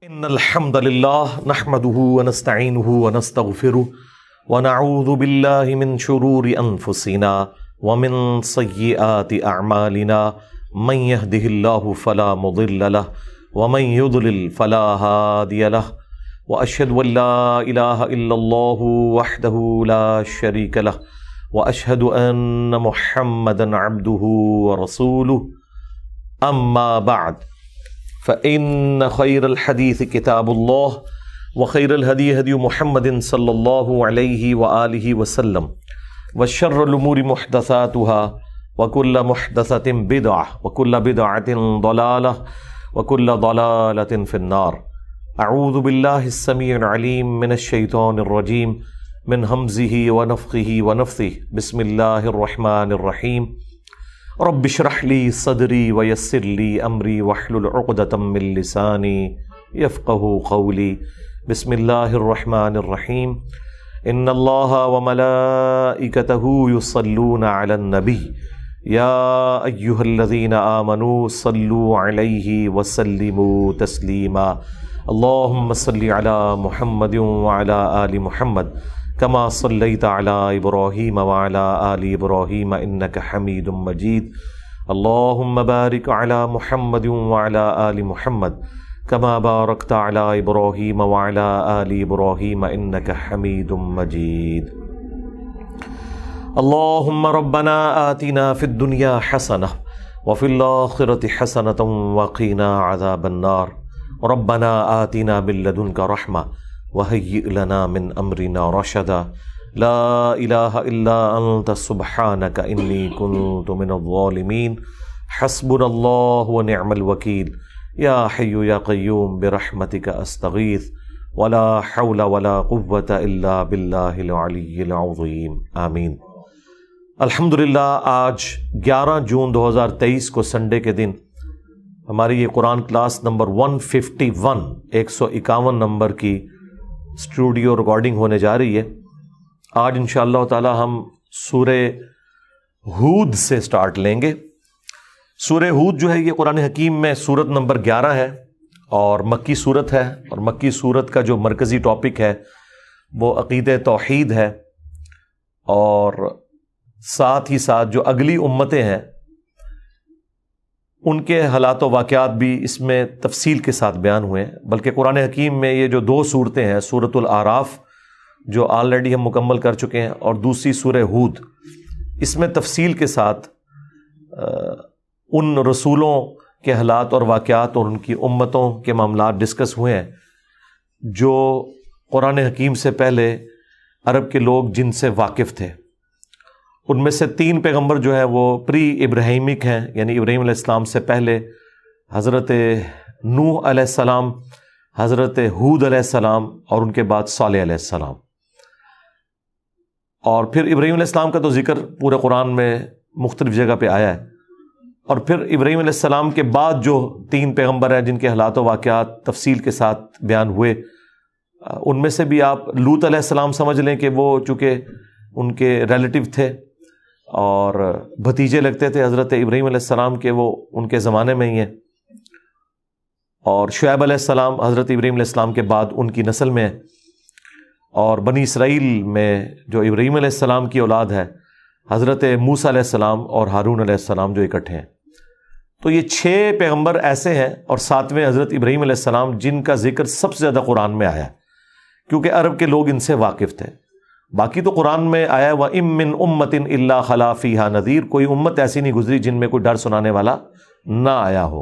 ان الحمد لله نحمده ونستعينه ونستغفره ونعوذ بالله من شرور انفسنا ومن سيئات اعمالنا من يهده الله فلا مضل له ومن يضلل فلا هادي له واشهد ان لا اله الا الله وحده لا شريك له واشهد ان محمدا عبده ورسوله اما بعد فإن خير الحديث كتاب الله وخير الهدي هدي محمد صلى الله عليه وآله وسلم وشر الأمور محدثاتها وكل محدثة بدعة وكل بدعة ضلالة وكل ضلالة في النار. أعوذ بالله السميع العليم من الشيطان الرجيم من همزه ونفخه ونفثه. بسم الله الرحمن الرحيم. رب اشرح لي صدري ويسر لي امري واحلل عقدة من لساني يفقهوا قولي. بسم الله الرحمن الرحيم. ان الله وملائكته يصلون على النبي يا ايها الذين آمنوا صلوا عليه وسلموا تسليما. اللهم صل على محمد وعلى آل محمد كما صليت على إبراهيم وعلى آل إبراهيم إنك حميد مجيد. اللهم بارك على محمد وعلى آل محمد كما باركت على إبراهيم وعلى آل إبراهيم إنك حميد مجيد. اللهم ربنا آتنا في الدنيا حسنة وفي الآخرة حسنة وقنا عذاب النار. ربنا آتنا من لدنك رحمة وهيئ لنا من امرنا رشدا. لا الہ الا انت سبحانک انی کنت من الظالمین. حسبنا اللہ ونعم الوکیل. یا حی یا قیوم برحمتک استغیث ولا حول ولا قوة الا باللہ العلی العظیم. آمین. الحمدللہ آج 11 جون 2023 کو سنڈے کے دن ہماری یہ قرآن کلاس نمبر 151 151 نمبر کی اسٹوڈیو ریکارڈنگ ہونے جا رہی ہے. آج انشاءاللہ تعالی ہم سورہ ہود سے سٹارٹ لیں گے. سورہ ہود جو ہے یہ قرآن حکیم میں سورت نمبر 11 ہے اور مکی سورت ہے. اور مکی سورت کا جو مرکزی ٹاپک ہے وہ عقیدہ توحید ہے. اور ساتھ ہی ساتھ جو اگلی امتیں ہیں ان کے حالات و واقعات بھی اس میں تفصیل کے ساتھ بیان ہوئے ہیں. بلکہ قرآن حکیم میں یہ جو 2 صورتیں ہیں، سورۃ الاعراف جو آلریڈی ہم مکمل کر چکے ہیں اور دوسری سورہ ہود، اس میں تفصیل کے ساتھ ان رسولوں کے حالات اور واقعات اور ان کی امتوں کے معاملات ڈسکس ہوئے ہیں جو قرآن حکیم سے پہلے عرب کے لوگ جن سے واقف تھے. ان میں سے 3 پیغمبر جو ہے وہ پری ابراہیمک ہیں، یعنی ابراہیم علیہ السلام سے پہلے حضرت نوح علیہ السلام، حضرت ہود علیہ السلام اور ان کے بعد صالح علیہ السلام. اور پھر ابراہیم علیہ السلام کا تو ذکر پورے قرآن میں مختلف جگہ پہ آیا ہے. اور پھر ابراہیم علیہ السلام کے بعد جو 3 پیغمبر ہیں جن کے حالات و واقعات تفصیل کے ساتھ بیان ہوئے، ان میں سے بھی آپ لوط علیہ السلام سمجھ لیں کہ وہ چونکہ ان کے ریلیٹیو تھے اور بھتیجے لگتے تھے حضرت ابراہیم علیہ السلام کے، وہ ان کے زمانے میں ہی ہیں. اور شعیب علیہ السلام حضرت ابراہیم علیہ السلام کے بعد ان کی نسل میں ہیں. اور بنی اسرائیل میں جو ابراہیم علیہ السلام کی اولاد ہے حضرت موسیٰ علیہ السلام اور ہارون علیہ السلام جو اکٹھے ہیں. تو یہ 6 پیغمبر ایسے ہیں اور 7ویں حضرت ابراہیم علیہ السلام جن کا ذکر سب سے زیادہ قرآن میں آیا ہے کیونکہ عرب کے لوگ ان سے واقف تھے. باقی تو قرآن میں آیا وَإِن مِّن أُمَّةٍ إِلَّا خَلَا فِيهَا نَذِيرٌ، کوئی امت ایسی نہیں گزری جن میں کوئی ڈر سنانے والا نہ آیا ہو.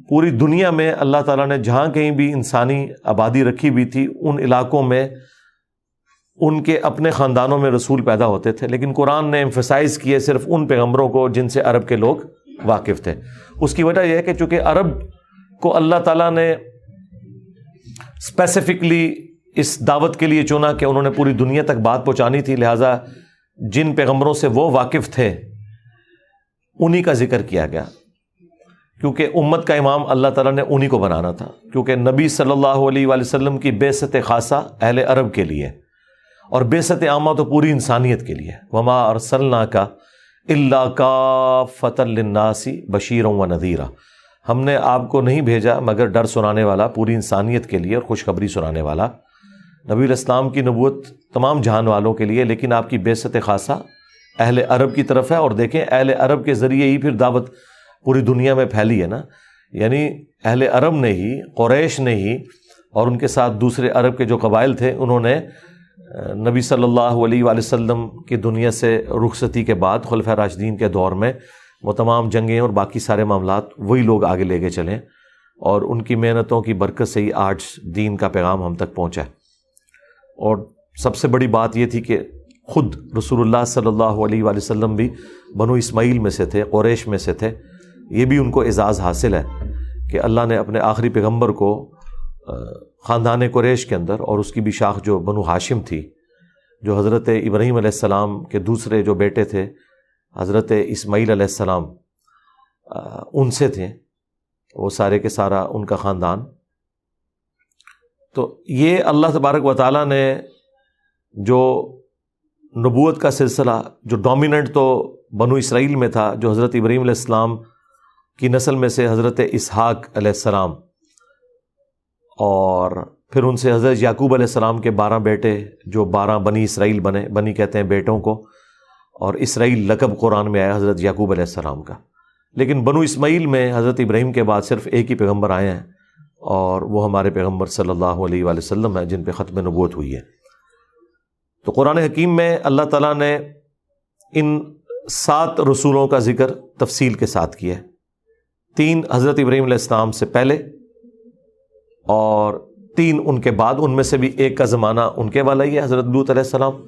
پوری دنیا میں اللہ تعالیٰ نے جہاں کہیں بھی انسانی آبادی رکھی ہوئی تھی ان علاقوں میں ان کے اپنے خاندانوں میں رسول پیدا ہوتے تھے، لیکن قرآن نے ایمفسائز کیے صرف ان پیغمبروں کو جن سے عرب کے لوگ واقف تھے. اس کی وجہ یہ ہے کہ چونکہ عرب کو اللہ تعالیٰ نے اسپیسیفکلی اس دعوت کے لیے چنا کہ انہوں نے پوری دنیا تک بات پہنچانی تھی، لہٰذا جن پیغمبروں سے وہ واقف تھے انہی کا ذکر کیا گیا کیونکہ امت کا امام اللہ تعالیٰ نے انہی کو بنانا تھا. کیونکہ نبی صلی اللہ علیہ وآلہ وسلم کی بعثت خاصہ اہل عرب کے لیے اور بعثت عامہ تو پوری انسانیت کے لیے. وما ارسلناک الا کافۃ للناس بشیرا ونذیرا. ہم نے آپ کو نہیں بھیجا مگر ڈر سنانے والا پوری انسانیت کے لیے اور خوشخبری سنانے والا۔ نبی علیہ السلام کی نبوت تمام جہان والوں کے لیے، لیکن آپ کی بعثت خاصہ اہل عرب کی طرف ہے۔ اور دیکھیں اہل عرب کے ذریعے ہی پھر دعوت پوری دنیا میں پھیلی ہے نا، یعنی اہل عرب نے ہی، قریش نے ہی، اور ان کے ساتھ دوسرے عرب کے جو قبائل تھے، انہوں نے نبی صلی اللہ علیہ وآلہ وسلم کی دنیا سے رخصتی کے بعد خلفۂ راشدین کے دور میں وہ تمام جنگیں اور باقی سارے معاملات وہی لوگ آگے لے کے چلیں، اور ان کی محنتوں کی برکت سے ہی آج دین کا پیغام ہم تک پہنچا ہے۔ اور سب سے بڑی بات یہ تھی کہ خود رسول اللہ صلی اللہ علیہ وآلہ وسلم بھی بنو اسماعیل میں سے تھے، قریش میں سے تھے۔ یہ بھی ان کو اعزاز حاصل ہے کہ اللہ نے اپنے آخری پیغمبر کو خاندان قریش کے اندر، اور اس کی بھی شاخ جو بنو ہاشم تھی، جو حضرت ابراہیم علیہ السلام کے دوسرے جو بیٹے تھے حضرت اسماعیل علیہ السلام، ان سے تھے وہ سارے کے سارا ان کا خاندان۔ تو یہ اللہ تبارک و تعالیٰ نے جو نبوت کا سلسلہ جو ڈومیننٹ تو بنو اسرائیل میں تھا، جو حضرت ابراہیم علیہ السلام کی نسل میں سے حضرت اسحاق علیہ السلام، اور پھر ان سے حضرت یعقوب علیہ السلام کے 12 بیٹے، جو 12 بنی اسرائیل بنے، بنی کہتے ہیں بیٹوں کو، اور اسرائیل لقب قرآن میں آیا حضرت یعقوب علیہ السلام کا۔ لیکن بنو اسماعیل میں حضرت ابراہیم کے بعد صرف ایک ہی پیغمبر آئے ہیں، اور وہ ہمارے پیغمبر صلی اللہ علیہ وآلہ وسلم ہیں، جن پہ ختم نبوت ہوئی ہے۔ تو قرآن حکیم میں اللہ تعالیٰ نے ان 7 رسولوں کا ذکر تفصیل کے ساتھ کیا ہے، 3 حضرت ابراہیم علیہ السلام سے پہلے اور 3 ان کے بعد، ان میں سے بھی ایک کا زمانہ ان کے والا ہی ہے، حضرت لوط علیہ السلام،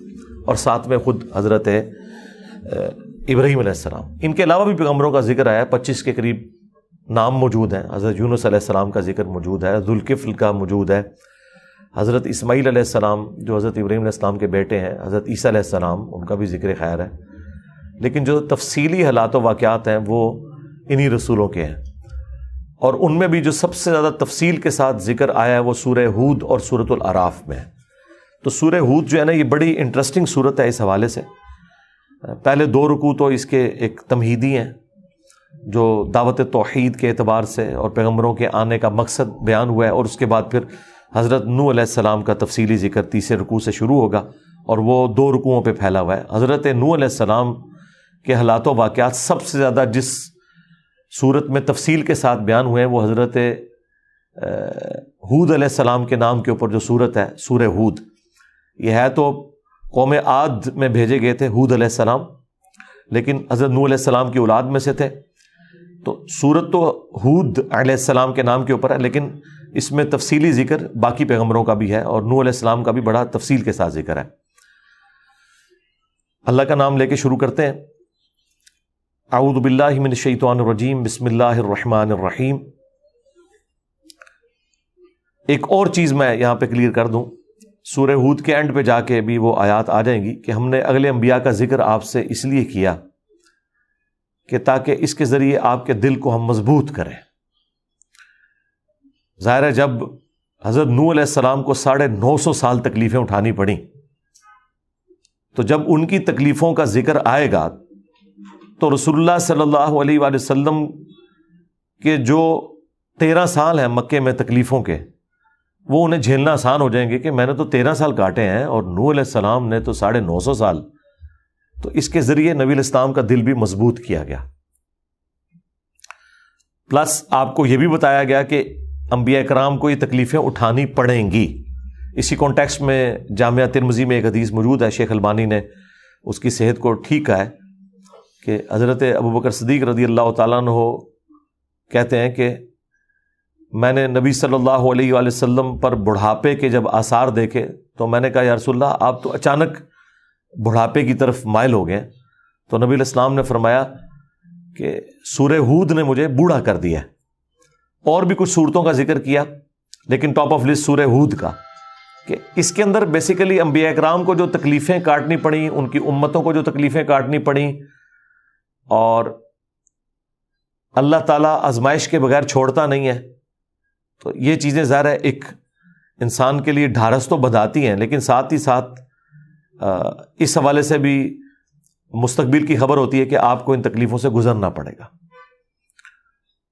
اور ساتھ میں خود حضرت ابراہیم علیہ السلام۔ ان کے علاوہ بھی پیغمبروں کا ذکر آیا ہے، 25 کے قریب نام موجود ہیں۔ حضرت یونس علیہ السلام کا ذکر موجود ہے، ذوالکفل کا موجود ہے، حضرت اسماعیل علیہ السلام جو حضرت ابراہیم علیہ السلام کے بیٹے ہیں، حضرت عیسیٰ علیہ السلام، ان کا بھی ذکر خیر ہے۔ لیکن جو تفصیلی حالات و واقعات ہیں وہ انہی رسولوں کے ہیں، اور ان میں بھی جو سب سے زیادہ تفصیل کے ساتھ ذکر آیا ہے وہ سورہ ہود اور سورۃ الاعراف میں ہے۔ تو سورہ ہود جو ہے نا، یہ بڑی انٹرسٹنگ سورت ہے اس حوالے سے۔ پہلے 2 رکوع تو اس کے ایک تمہیدی ہیں، جو دعوت توحید کے اعتبار سے اور پیغمبروں کے آنے کا مقصد بیان ہوا ہے، اور اس کے بعد پھر حضرت نوح علیہ السلام کا تفصیلی ذکر تیسرے رکوع سے شروع ہوگا، اور وہ 2 رکوعوں پہ پھیلا ہوا ہے۔ حضرت نوح علیہ السلام کے حالات و واقعات سب سے زیادہ جس سورت میں تفصیل کے ساتھ بیان ہوئے ہیں وہ حضرت ہود علیہ السلام کے نام کے اوپر جو سورت ہے، سورہ ہود۔ یہ ہے تو قوم عاد میں بھیجے گئے تھے ہود علیہ السلام، لیکن حضرت نوح علیہ السلام کی اولاد میں سے تھے، تو سورت تو ہود علیہ السلام کے نام کے اوپر ہے، لیکن اس میں تفصیلی ذکر باقی پیغمبروں کا بھی ہے، اور نوح علیہ السلام کا بھی بڑا تفصیل کے ساتھ ذکر ہے۔ اللہ کا نام لے کے شروع کرتے ہیں۔ اعوذ باللہ من الشیطان الرجیم، بسم اللہ الرحمن الرحیم۔ ایک اور چیز میں یہاں پہ کلیئر کر دوں، سورہ ہود کے اینڈ پہ جا کے بھی وہ آیات آ جائیں گی کہ ہم نے اگلے انبیاء کا ذکر آپ سے اس لیے کیا کہ تاکہ اس کے ذریعے آپ کے دل کو ہم مضبوط کریں۔ ظاہر ہے جب حضرت نوح علیہ السلام کو 950 سال تکلیفیں اٹھانی پڑیں، تو جب ان کی تکلیفوں کا ذکر آئے گا تو رسول اللہ صلی اللہ علیہ وآلہ وسلم کے جو 13 سال ہیں مکے میں تکلیفوں کے، وہ انہیں جھیلنا آسان ہو جائیں گے کہ میں نے تو 13 سال کاٹے ہیں اور نوح علیہ السلام نے تو 950 سال۔ تو اس کے ذریعے نبی علیہ السلام کا دل بھی مضبوط کیا گیا۔ پلس آپ کو یہ بھی بتایا گیا کہ انبیاء کرام کو یہ تکلیفیں اٹھانی پڑیں گی۔ اسی کانٹیکسٹ میں جامعہ ترمذی میں ایک حدیث موجود ہے، شیخ البانی نے اس کی صحت کو ٹھیک کہا ہے کہ حضرت ابوبکر صدیق رضی اللہ تعالیٰ عنہ کہتے ہیں کہ میں نے نبی صلی اللہ علیہ وآلہ وسلم پر بڑھاپے کے جب آثار دیکھے تو میں نے کہا یا رسول اللہ آپ تو اچانک بڑھاپے کی طرف مائل ہو گئے۔ تو نبی علیہ السلام نے فرمایا کہ سورہ ہود نے مجھے بوڑھا کر دیا۔ اور بھی کچھ صورتوں کا ذکر کیا، لیکن ٹاپ آف لسٹ سورہ ہود کا، کہ اس کے اندر بیسیکلی انبیاء اکرام کو جو تکلیفیں کاٹنی پڑیں، ان کی امتوں کو جو تکلیفیں کاٹنی پڑیں، اور اللہ تعالیٰ آزمائش کے بغیر چھوڑتا نہیں ہے، تو یہ چیزیں ظاہر ہے ایک انسان کے لیے ڈھارس تو بندھاتی ہیں، لیکن ساتھ ہی ساتھ اس حوالے سے بھی مستقبل کی خبر ہوتی ہے کہ آپ کو ان تکلیفوں سے گزرنا پڑے گا۔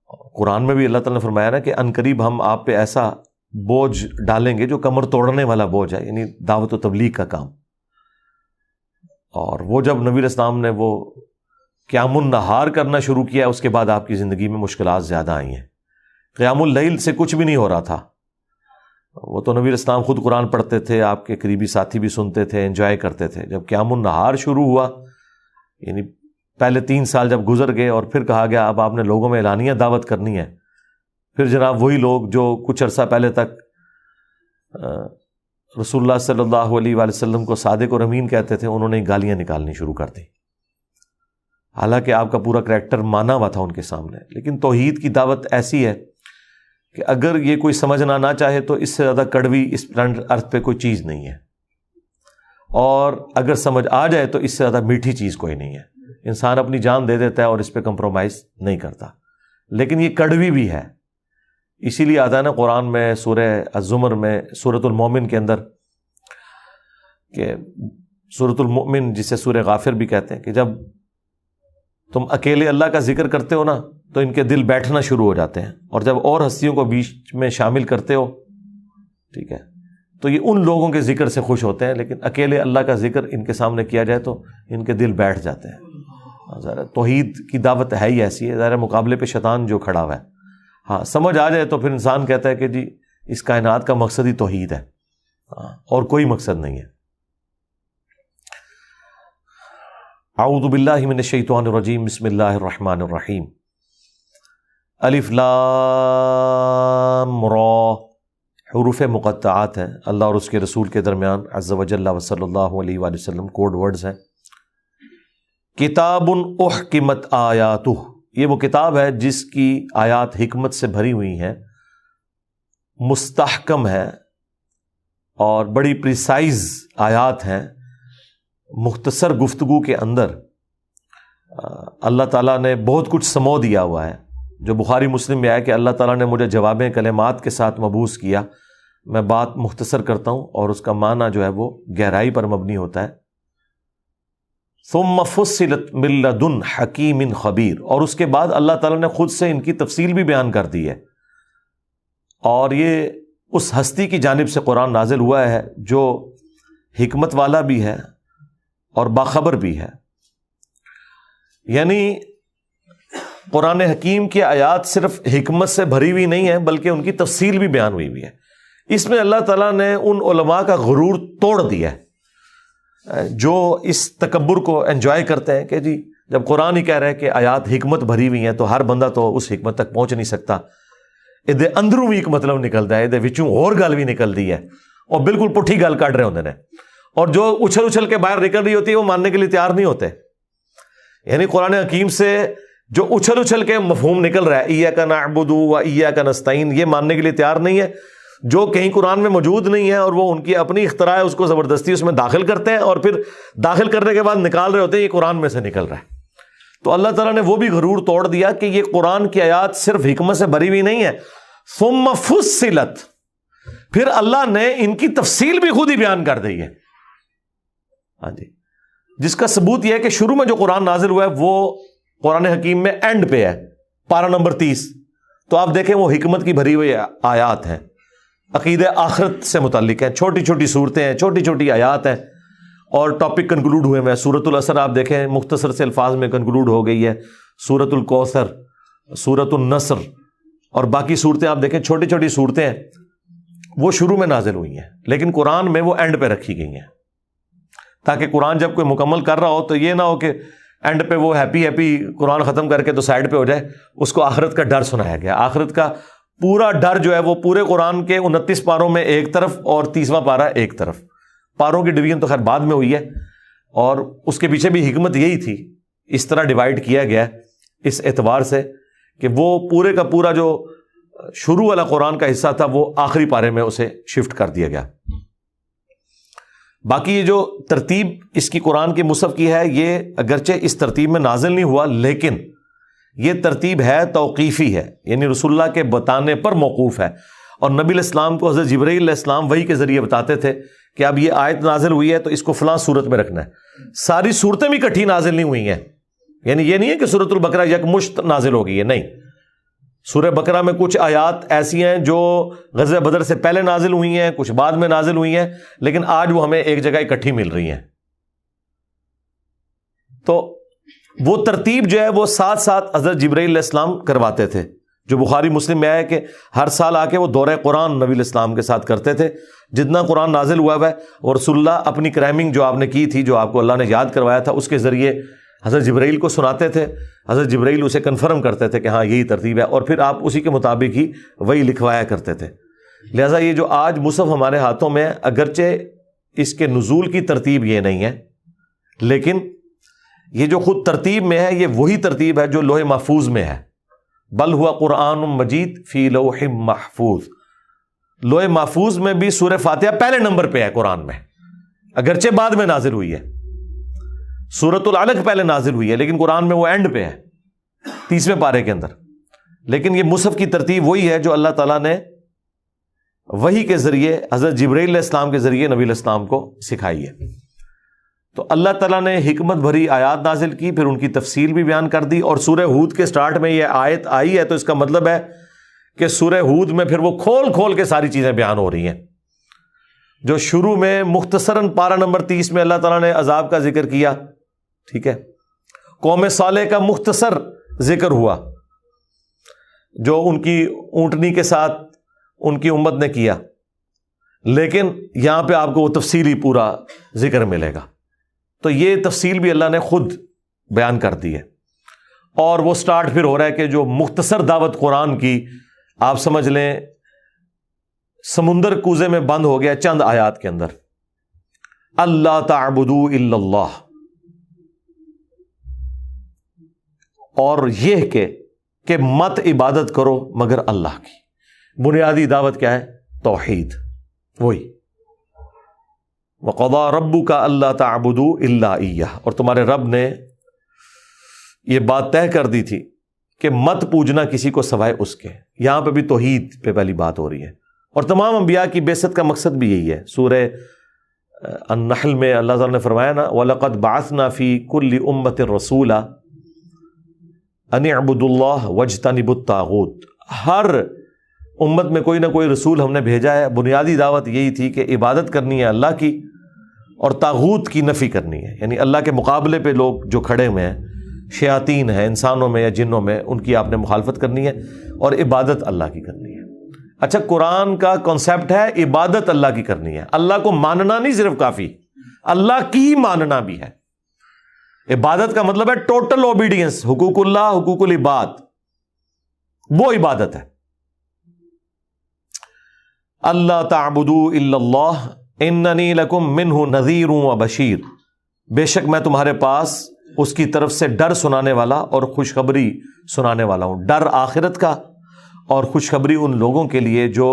قرآن میں بھی اللہ تعالیٰ نے فرمایا نا کہ عنقریب ہم آپ پہ ایسا بوجھ ڈالیں گے جو کمر توڑنے والا بوجھ ہے، یعنی دعوت و تبلیغ کا کام۔ اور وہ جب نبی علیہ السلام نے وہ قیام النہار کرنا شروع کیا، اس کے بعد آپ کی زندگی میں مشکلات زیادہ آئی ہیں۔ قیام اللیل سے کچھ بھی نہیں ہو رہا تھا، وہ تو نبی علیہ السلام خود قرآن پڑھتے تھے، آپ کے قریبی ساتھی بھی سنتے تھے، انجوائے کرتے تھے۔ جب قیام النہار شروع ہوا، یعنی پہلے 3 سال جب گزر گئے اور پھر کہا گیا اب آپ نے لوگوں میں اعلانیہ دعوت کرنی ہے، پھر جناب وہی لوگ جو کچھ عرصہ پہلے تک رسول اللہ صلی اللہ علیہ وآلہ وسلم کو صادق اور امین کہتے تھے، انہوں نے گالیاں نکالنی شروع کر دی، حالانکہ آپ کا پورا کریکٹر مانا ہوا تھا ان کے سامنے۔ لیکن توحید کی دعوت ایسی ہے کہ اگر یہ کوئی سمجھنا نہ چاہے تو اس سے زیادہ کڑوی اس پلانٹ ارتھ پہ کوئی چیز نہیں ہے، اور اگر سمجھ آ جائے تو اس سے زیادہ میٹھی چیز کوئی نہیں ہے۔ انسان اپنی جان دے دیتا ہے اور اس پہ کمپرومائز نہیں کرتا، لیکن یہ کڑوی بھی ہے۔ اسی لیے آتا ہے نا قرآن میں سورہ الزمر میں سورۃ المومن کے اندر کہ سورۃ المؤمن جسے سورہ غافر بھی کہتے ہیں، کہ جب تم اکیلے اللہ کا ذکر کرتے ہو نا تو ان کے دل بیٹھنا شروع ہو جاتے ہیں، اور جب اور ہستیوں کو بیچ میں شامل کرتے ہو، ٹھیک ہے، تو یہ ان لوگوں کے ذکر سے خوش ہوتے ہیں، لیکن اکیلے اللہ کا ذکر ان کے سامنے کیا جائے تو ان کے دل بیٹھ جاتے ہیں۔ ظاہر توحید کی دعوت ہے ہی ایسی ہے، ظاہر مقابلے پہ شیطان جو کھڑا ہوا ہے، ہاں سمجھ آ جائے تو پھر انسان کہتا ہے کہ جی اس کائنات کا مقصد ہی توحید ہے، اور کوئی مقصد نہیں ہے۔ اعوذ باللہ من الشیطان الرجیم، بسم اللہ الرحمن الرحیم۔ الف لام را، حروف مقطعات ہیں، اللہ اور اس کے رسول کے درمیان عز وجل و صلی اللہ علیہ وآلہ وسلم کوڈ ورڈز ہیں۔ کتاب احکمت آیاتہ، یہ وہ کتاب ہے جس کی آیات حکمت سے بھری ہوئی ہیں، مستحکم ہے اور بڑی پریسائز آیات ہیں۔ مختصر گفتگو کے اندر اللہ تعالیٰ نے بہت کچھ سمو دیا ہوا ہے، جو بخاری مسلم میں آیا کہ اللہ تعالیٰ نے مجھے جواب کلمات کے ساتھ مبعوث کیا، میں بات مختصر کرتا ہوں اور اس کا معنی جو ہے وہ گہرائی پر مبنی ہوتا ہے۔ ثم فصلت من لدن حکیم خبیر، اور اس کے بعد اللہ تعالیٰ نے خود سے ان کی تفصیل بھی بیان کر دی ہے، اور یہ اس ہستی کی جانب سے قرآن نازل ہوا ہے جو حکمت والا بھی ہے اور باخبر بھی ہے۔ یعنی قرآن حکیم کی آیات صرف حکمت سے بھری ہوئی نہیں ہے بلکہ ان کی تفصیل بھی بیان ہوئی ہوئی ہے۔ اس میں اللہ تعالیٰ نے ان علماء کا غرور توڑ دیا ہے جو اس تکبر کو انجوائے کرتے ہیں کہ جی جب قرآن ہی کہہ رہا ہے کہ آیات حکمت بھری ہوئی ہیں تو ہر بندہ تو اس حکمت تک پہنچ نہیں سکتا، ادھے اندروں بھی ایک مطلب نکلتا ہے، ادھے وچوں اور گل بھی نکل دی ہے، اور بالکل پٹھی گل کٹ رہے ہوتے ہیں، اور جو اچھل اچھل کے باہر نکل رہی ہوتی ہے وہ ماننے کے لیے تیار نہیں ہوتے۔ یعنی قرآن حکیم سے جو اچھل اچھل کے مفہوم نکل رہا ہے، ایاک نعبد و ایاک نستعین، یہ ماننے کے لیے تیار نہیں ہے، جو کہیں قرآن میں موجود نہیں ہے اور وہ ان کی اپنی اختراع ہے، اس کو زبردستی اس میں داخل کرتے ہیں اور پھر داخل کرنے کے بعد نکال رہے ہوتے ہیں یہ قرآن میں سے نکل رہا ہے۔ تو اللہ تعالیٰ نے وہ بھی غرور توڑ دیا کہ یہ قرآن کی آیات صرف حکمت سے بھری ہوئی نہیں ہے، ثم فصلت، پھر اللہ نے ان کی تفصیل بھی خود ہی بیان کر دی ہے۔ ہاں جی، جس کا ثبوت یہ ہے کہ شروع میں جو قرآن نازل ہوا ہے وہ قرآن حکیم میں اینڈ پہ ہے، پارہ نمبر 30، تو آپ دیکھیں وہ حکمت کی بھری ہوئی آیات ہیں، عقیدہ آخرت سے متعلق ہیں، چھوٹی چھوٹی صورتیں ہیں، چھوٹی چھوٹی آیات ہیں، اور ٹاپک کنکلوڈ ہوئے ہیں۔ سورۃ العصر آپ دیکھیں مختصر سے الفاظ میں کنکلوڈ ہو گئی ہے، سورۃ الکوثر، سورۃ النصر، اور باقی صورتیں آپ دیکھیں چھوٹی چھوٹی صورتیں ہیں، وہ شروع میں نازل ہوئی ہیں لیکن قرآن میں وہ اینڈ پہ رکھی گئی ہیں، تاکہ قرآن جب کوئی مکمل کر رہا ہو تو یہ نہ ہو کہ اینڈ پہ وہ ہیپی قرآن ختم کر کے تو سائڈ پہ ہو جائے، اس کو آخرت کا ڈر سنایا گیا۔ آخرت کا پورا ڈر جو ہے وہ پورے قرآن کے 29 پاروں میں ایک طرف اور 30واں پارہ ایک طرف، پاروں کی ڈویژن تو خیر بعد میں ہوئی ہے، اور اس کے پیچھے بھی حکمت یہی تھی، اس طرح ڈیوائڈ کیا گیا اس اعتبار سے کہ وہ پورے کا پورا جو شروع والا قرآن کا حصہ تھا وہ آخری پارے میں اسے شفٹ کر دیا گیا۔ باقی یہ جو ترتیب اس کی قرآن کے مصحف کی ہے، یہ اگرچہ اس ترتیب میں نازل نہیں ہوا لیکن یہ ترتیب ہے توقیفی ہے، یعنی رسول اللہ کے بتانے پر موقوف ہے، اور نبی علیہ السلام کو حضرت جبرائیل علیہ السلام وحی کے ذریعے بتاتے تھے کہ اب یہ آیت نازل ہوئی ہے تو اس کو فلاں صورت میں رکھنا ہے۔ ساری صورتیں بھی کٹھی نازل نہیں ہوئی ہیں، یعنی یہ نہیں ہے کہ سورۃ البقرہ یکمشت نازل ہو گئی ہے، نہیں، سورہ بقرہ میں کچھ آیات ایسی ہیں جو غزوہ بدر سے پہلے نازل ہوئی ہیں، کچھ بعد میں نازل ہوئی ہیں، لیکن آج وہ ہمیں ایک جگہ اکٹھی مل رہی ہیں۔ تو وہ ترتیب جو ہے وہ ساتھ ساتھ حضرت جبرائیل علیہ السلام کرواتے تھے، جو بخاری مسلم میں آیا کہ ہر سال آ کے وہ دورہ قرآن نبی علیہ السلام کے ساتھ کرتے تھے، جتنا قرآن نازل ہوا ہے، اور رسول اللہ اپنی کرائمنگ جو آپ نے کی تھی، جو آپ کو اللہ نے یاد کروایا تھا، اس کے ذریعے حضرت جبرائیل کو سناتے تھے، حضرت جبرائیل اسے کنفرم کرتے تھے کہ ہاں یہی ترتیب ہے، اور پھر آپ اسی کے مطابق ہی وہی لکھوایا کرتے تھے۔ لہٰذا یہ جو آج مصحف ہمارے ہاتھوں میں ہے، اگرچہ اس کے نزول کی ترتیب یہ نہیں ہے، لیکن یہ جو خود ترتیب میں ہے، یہ وہی ترتیب ہے جو لوح محفوظ میں ہے۔ بل ہوا قرآن مجید فی لوح محفوظ، لوح محفوظ میں بھی سورہ فاتحہ پہلے نمبر پہ ہے قرآن میں، اگرچہ بعد میں نازل ہوئی ہے۔ سورۃ العلق پہلے نازل ہوئی ہے، لیکن قرآن میں وہ اینڈ پہ ہے، 30ویں پارے کے اندر۔ لیکن یہ مصحف کی ترتیب وہی ہے جو اللہ تعالیٰ نے وحی کے ذریعے حضرت جبرائیل علیہ السلام کے ذریعے نبی علیہ السلام کو سکھائی ہے۔ تو اللہ تعالیٰ نے حکمت بھری آیات نازل کی، پھر ان کی تفصیل بھی بیان کر دی، اور سورہ ہود کے سٹارٹ میں یہ آیت آئی ہے، تو اس کا مطلب ہے کہ سورہ ہود میں پھر وہ کھول کھول کے ساری چیزیں بیان ہو رہی ہیں۔ جو شروع میں مختصراً پارہ نمبر 30 میں اللہ تعالیٰ نے عذاب کا ذکر کیا، ٹھیک ہے، قوم صالح کا مختصر ذکر ہوا جو ان کی اونٹنی کے ساتھ ان کی امت نے کیا، لیکن یہاں پہ آپ کو وہ تفصیلی پورا ذکر ملے گا۔ تو یہ تفصیل بھی اللہ نے خود بیان کر دی ہے، اور وہ سٹارٹ پھر ہو رہا ہے کہ جو مختصر دعوت قرآن کی، آپ سمجھ لیں سمندر کوزے میں بند ہو گیا چند آیات کے اندر۔ اللہ تعبدوا الا اللہ، اور یہ کہ مت عبادت کرو مگر اللہ کی۔ بنیادی دعوت کیا ہے؟ توحید، وہی وَقَضَىٰ رَبُّكَ أَلَّا تَعْبُدُوا إِلَّا إِيَّهُ، اور تمہارے رب نے یہ بات طے کر دی تھی کہ مت پوجنا کسی کو سوائے اس کے۔ یہاں پہ بھی توحید پہ پہلی بات ہو رہی ہے، اور تمام انبیاء کی بعثت کا مقصد بھی یہی ہے۔ سورہ النحل میں اللہ تعالیٰ نے فرمایا نا، وَلَقَدْ بَعَثْنَا فِي كُلِّ أُمَّةٍ رَسُولًا أَنِ اعْبُدُوا اللَّهَ وَاجْتَنِبُوا الطَّاغُوتَ، ہر امت میں کوئی نہ کوئی رسول ہم نے بھیجا ہے، بنیادی دعوت یہی تھی کہ عبادت کرنی ہے اللہ کی، اور طاغوت کی نفی کرنی ہے، یعنی اللہ کے مقابلے پہ لوگ جو کھڑے ہوئے ہیں، شیاطین ہیں انسانوں میں یا جنوں میں، ان کی آپ نے مخالفت کرنی ہے، اور عبادت اللہ کی کرنی ہے۔ اچھا، قرآن کا کانسیپٹ ہے عبادت اللہ کی کرنی ہے، اللہ کو ماننا نہیں صرف کافی، اللہ کی ماننا بھی ہے۔ عبادت کا مطلب ہے ٹوٹل اوبیڈینس، حقوق اللہ، حقوق العباد، وہ عبادت ہے۔ اللہ تعبدوا الا اللہ اننی لکم منہ نذیر و بشیر، بے شک میں تمہارے پاس اس کی طرف سے ڈر سنانے والا اور خوشخبری سنانے والا ہوں۔ ڈر آخرت کا، اور خوشخبری ان لوگوں کے لیے جو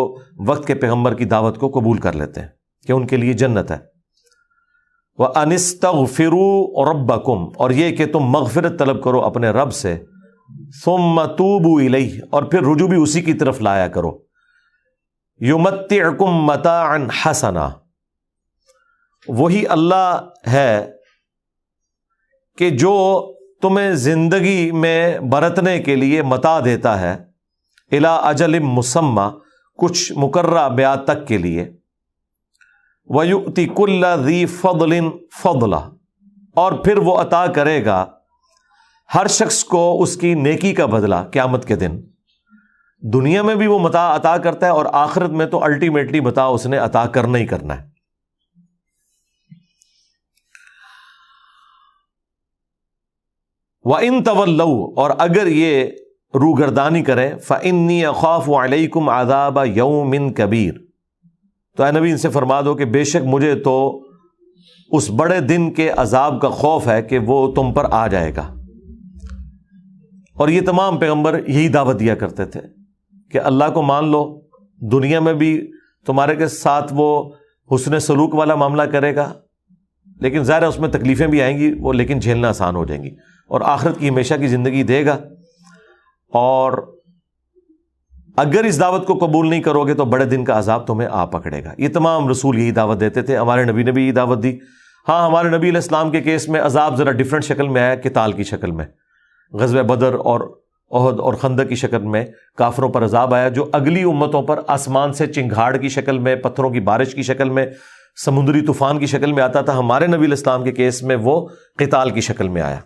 وقت کے پیغمبر کی دعوت کو قبول کر لیتے ہیں کہ ان کے لیے جنت ہے۔ وَأَنِ اسْتَغْفِرُوا رَبَّكُمْ، اور یہ کہ تم مغفرت طلب کرو اپنے رب سے، ثُمَّ تُوبُوا إِلَيْهِ، اور پھر رجوع بھی اسی کی طرف لایا کرو۔ یمتعکم متاعا حسنا، وہی اللہ ہے کہ جو تمہیں زندگی میں برتنے کے لیے متاع دیتا ہے، الی اجل مسمی، کچھ مقررہ بیعت تک کے لیے، وَيُؤْتِ كُلَّ ذِي فَضْلٍ فَضْلَهُ، اور پھر وہ عطا کرے گا ہر شخص کو اس کی نیکی کا بدلہ قیامت کے دن۔ دنیا میں بھی وہ متاع عطا کرتا ہے، اور آخرت میں تو الٹیمیٹلی متاع اس نے عطا کرنا ہی کرنا ہے۔ وَإِن تَوَلَّوْا، اور اگر یہ روگردانی کریں، فَإِنِّي أَخَافُ عَلَيْكُمْ عَذَابَ يَوْمٍ كَبِيرٍ، تو اے نبی ان سے فرما دو کہ بے شک مجھے تو اس بڑے دن کے عذاب کا خوف ہے کہ وہ تم پر آ جائے گا۔ اور یہ تمام پیغمبر یہی دعوت دیا کرتے تھے کہ اللہ کو مان لو، دنیا میں بھی تمہارے کے ساتھ وہ حسن سلوک والا معاملہ کرے گا، لیکن ظاہر ہے اس میں تکلیفیں بھی آئیں گی، وہ لیکن جھیلنا آسان ہو جائیں گی، اور آخرت کی ہمیشہ کی زندگی دے گا۔ اور اگر اس دعوت کو قبول نہیں کرو گے تو بڑے دن کا عذاب تمہیں آ پکڑے گا۔ یہ تمام رسول یہی دعوت دیتے تھے، ہمارے نبی نے بھی یہی دعوت دی۔ ہاں، ہمارے نبی علیہ السلام کے کیس میں عذاب ذرا ڈفرینٹ شکل میں آیا، قتال کی شکل میں، غزوہ بدر اور احد اور خندق کی شکل میں کافروں پر عذاب آیا، جو اگلی امتوں پر آسمان سے چنگھاڑ کی شکل میں، پتھروں کی بارش کی شکل میں، سمندری طوفان کی شکل میں آتا تھا، ہمارے نبی علیہ السلام کے کیس میں وہ قتال کی شکل میں آیا۔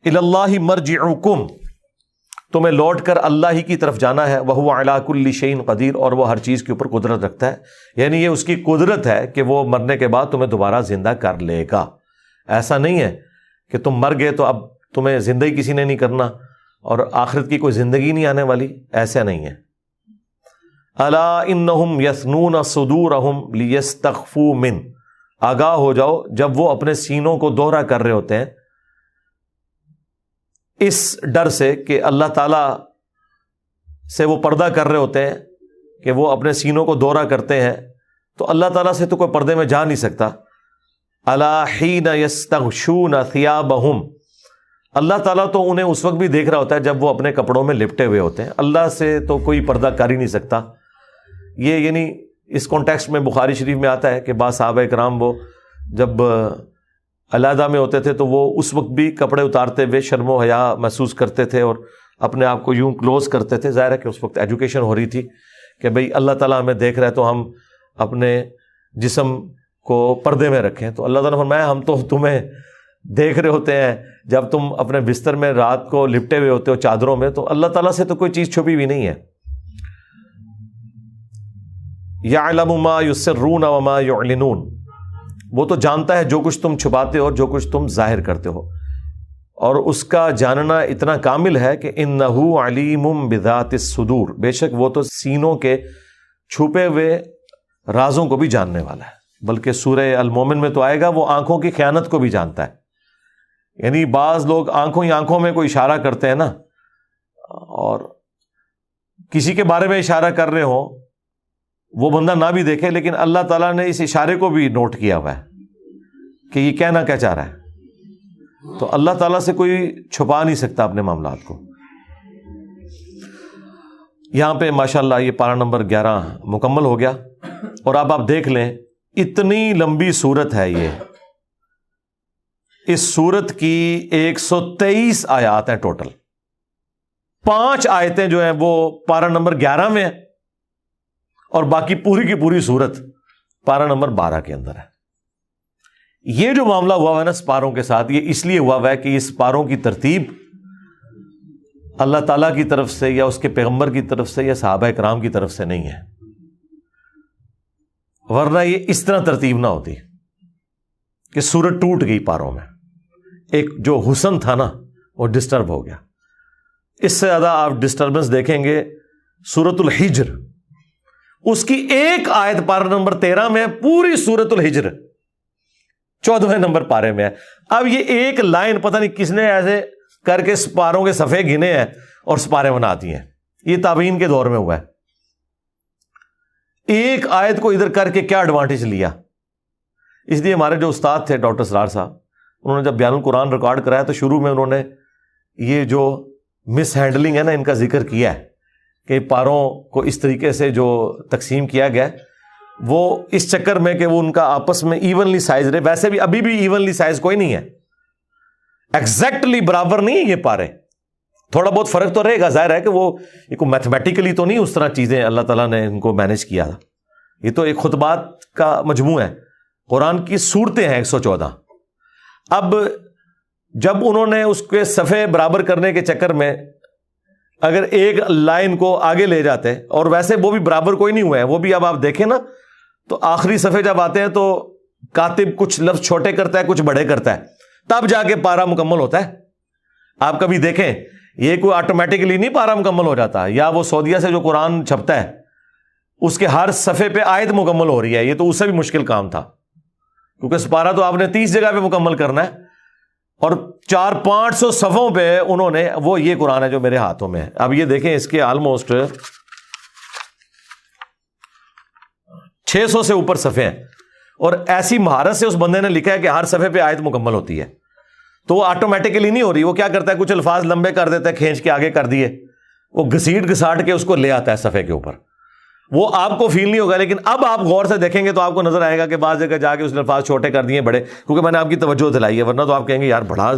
الی اللہ مرجعکم، تمہیں لوٹ کر اللہ ہی کی طرف جانا ہے، وہو علی کل شیء قدیر، اور وہ ہر چیز کے اوپر قدرت رکھتا ہے، یعنی یہ اس کی قدرت ہے کہ وہ مرنے کے بعد تمہیں دوبارہ زندہ کر لے گا۔ ایسا نہیں ہے کہ تم مر گئے تو اب تمہیں زندگی کسی نے نہیں کرنا اور آخرت کی کوئی زندگی نہیں آنے والی، ایسا نہیں ہے۔ الا انہم یثنون صدورہم لیستخفوا من، آگاہ ہو جاؤ جب وہ اپنے سینوں کو دوہرا کر رہے ہوتے ہیں اس ڈر سے کہ اللہ تعالیٰ سے وہ پردہ کر رہے ہوتے ہیں، کہ وہ اپنے سینوں کو دوہرا کرتے ہیں، تو اللہ تعالیٰ سے تو کوئی پردے میں جا نہیں سکتا۔ الا حین یستغشون ثیابہم، اللہ تعالیٰ تو انہیں اس وقت بھی دیکھ رہا ہوتا ہے جب وہ اپنے کپڑوں میں لپٹے ہوئے ہوتے ہیں، اللہ سے تو کوئی پردہ کر ہی نہیں سکتا۔ یہ یعنی اس کانٹیکسٹ میں بخاری شریف میں آتا ہے کہ بعض صحابہ کرام وہ جب علیحدہ میں ہوتے تھے تو وہ اس وقت بھی کپڑے اتارتے ہوئے شرم و حیا محسوس کرتے تھے اور اپنے آپ کو یوں کلوز کرتے تھے۔ ظاہر ہے کہ اس وقت ایجوکیشن ہو رہی تھی کہ بھئی اللہ تعالیٰ ہمیں دیکھ رہا ہے تو ہم اپنے جسم کو پردے میں رکھیں، تو اللہ تعالیٰ فرمایا ہم تو تمہیں دیکھ رہے ہوتے ہیں جب تم اپنے بستر میں رات کو لپٹے ہوئے ہوتے ہو چادروں میں، تو اللہ تعالیٰ سے تو کوئی چیز چھپی ہوئی نہیں ہے۔ یعلم ما یسرون وما یعلنون، وہ تو جانتا ہے جو کچھ تم چھپاتے ہو اور جو کچھ تم ظاہر کرتے ہو، اور اس کا جاننا اتنا کامل ہے کہ انہ علیم بذات الصدور، بے شک وہ تو سینوں کے چھپے ہوئے رازوں کو بھی جاننے والا ہے۔ بلکہ سورہ المومن میں تو آئے گا وہ آنکھوں کی خیانت کو بھی جانتا ہے، یعنی بعض لوگ آنکھوں ہی آنکھوں میں کوئی اشارہ کرتے ہیں نا، اور کسی کے بارے میں اشارہ کر رہے ہوں، وہ بندہ نہ بھی دیکھے لیکن اللہ تعالیٰ نے اس اشارے کو بھی نوٹ کیا ہوا ہے کہ یہ کہنا کیا چاہ رہا ہے، تو اللہ تعالیٰ سے کوئی چھپا نہیں سکتا اپنے معاملات کو۔ یہاں پہ ماشاءاللہ یہ پارہ نمبر 11 مکمل ہو گیا، اور اب آپ دیکھ لیں اتنی لمبی سورت ہے یہ، اس سورت کی 123 آیات ہیں ٹوٹل، 5 آیتیں جو ہیں وہ پارہ نمبر 11 میں ہیں، اور باقی پوری کی پوری سورت پارہ نمبر 12 کے اندر ہے۔ یہ جو معاملہ ہوا ہے نا سپاروں کے ساتھ، یہ اس لیے ہوا ہے کہ یہ سپاروں کی ترتیب اللہ تعالیٰ کی طرف سے یا اس کے پیغمبر کی طرف سے یا صحابہ کرام کی طرف سے نہیں ہے، ورنہ یہ اس طرح ترتیب نہ ہوتی کہ سورت ٹوٹ گئی پاروں میں، ایک جو حسن تھا نا وہ ڈسٹرب ہو گیا۔ اس سے زیادہ آپ ڈسٹربنس دیکھیں گے سورت الحجر، اس کی ایک آیت پارہ نمبر 13 میں، پوری سورت الحجر 14ویں نمبر پارے میں ہے۔ اب یہ ایک لائن پتہ نہیں کس نے ایسے کر کے سپاروں کے صفحے گنے ہیں اور سپارے بنا دی ہیں، یہ تابعین کے دور میں ہوا ہے۔ ایک آیت کو ادھر کر کے کیا ایڈوانٹیج لیا؟ اس لیے ہمارے جو استاد تھے ڈاکٹر سرار صاحب، انہوں نے جب بیان القرآن ریکارڈ کرایا تو شروع میں انہوں نے یہ جو مس ہینڈلنگ ہے نا ان کا ذکر کیا ہے کہ پاروں کو اس طریقے سے جو تقسیم کیا گیا ہے وہ اس چکر میں کہ وہ ان کا آپس میں ایونلی سائز رہے، ویسے بھی ابھی بھی ایونلی سائز کوئی نہیں ہے، ایگزیکٹلی برابر نہیں ہے یہ پارے، تھوڑا بہت فرق تو رہے گا، ظاہر ہے کہ وہ میتھمیٹیکلی تو نہیں اس طرح چیزیں اللہ تعالیٰ نے ان کو مینج کیا تھا، یہ تو ایک خطبات کا مجموعہ ہے، قرآن کی سورتیں ہیں 114۔ اب جب انہوں نے اس کے صفحے برابر کرنے کے چکر میں اگر ایک لائن کو آگے لے جاتے، اور ویسے وہ بھی برابر کوئی نہیں ہوا ہے، وہ بھی اب آپ دیکھیں نا تو آخری صفحے جب آتے ہیں تو کاتب کچھ لفظ چھوٹے کرتا ہے کچھ بڑے کرتا ہے، تب جا کے پارا مکمل ہوتا ہے۔ آپ کبھی دیکھیں یہ کوئی آٹومیٹکلی نہیں پارا مکمل ہو جاتا، یا وہ سعودیہ سے جو قرآن چھپتا ہے اس کے ہر صفحے پہ آیت مکمل ہو رہی ہے، یہ تو اس سے بھی مشکل کام تھا، کیونکہ سپارہ تو آپ نے 30 جگہ پہ مکمل کرنا ہے، اور 400-500 صفحوں پہ انہوں نے، وہ یہ قرآن ہے جو میرے ہاتھوں میں ہے۔ اب یہ دیکھیں اس کے آلموسٹ 600 سے اوپر صفحے ہیں، اور ایسی مہارت سے اس بندے نے لکھا ہے کہ ہر صفحے پہ آیت مکمل ہوتی ہے، تو وہ آٹومیٹکلی نہیں ہو رہی، وہ کیا کرتا ہے کچھ الفاظ لمبے کر دیتا ہے، کھینچ کے آگے کر دیے، وہ گھسیٹ گھساٹ کے اس کو لے آتا ہے صفحے کے اوپر، وہ آپ کو فیل نہیں ہوگا، لیکن اب آپ غور سے دیکھیں گے تو آپ کو نظر آئے گا کہ بعض جگہ جا کے اس نے الفاظ چھوٹے کر دیے بڑے، کیونکہ میں نے آپ کی توجہ دلائی ہے، ورنہ تو آپ کہیں گے یار بڑا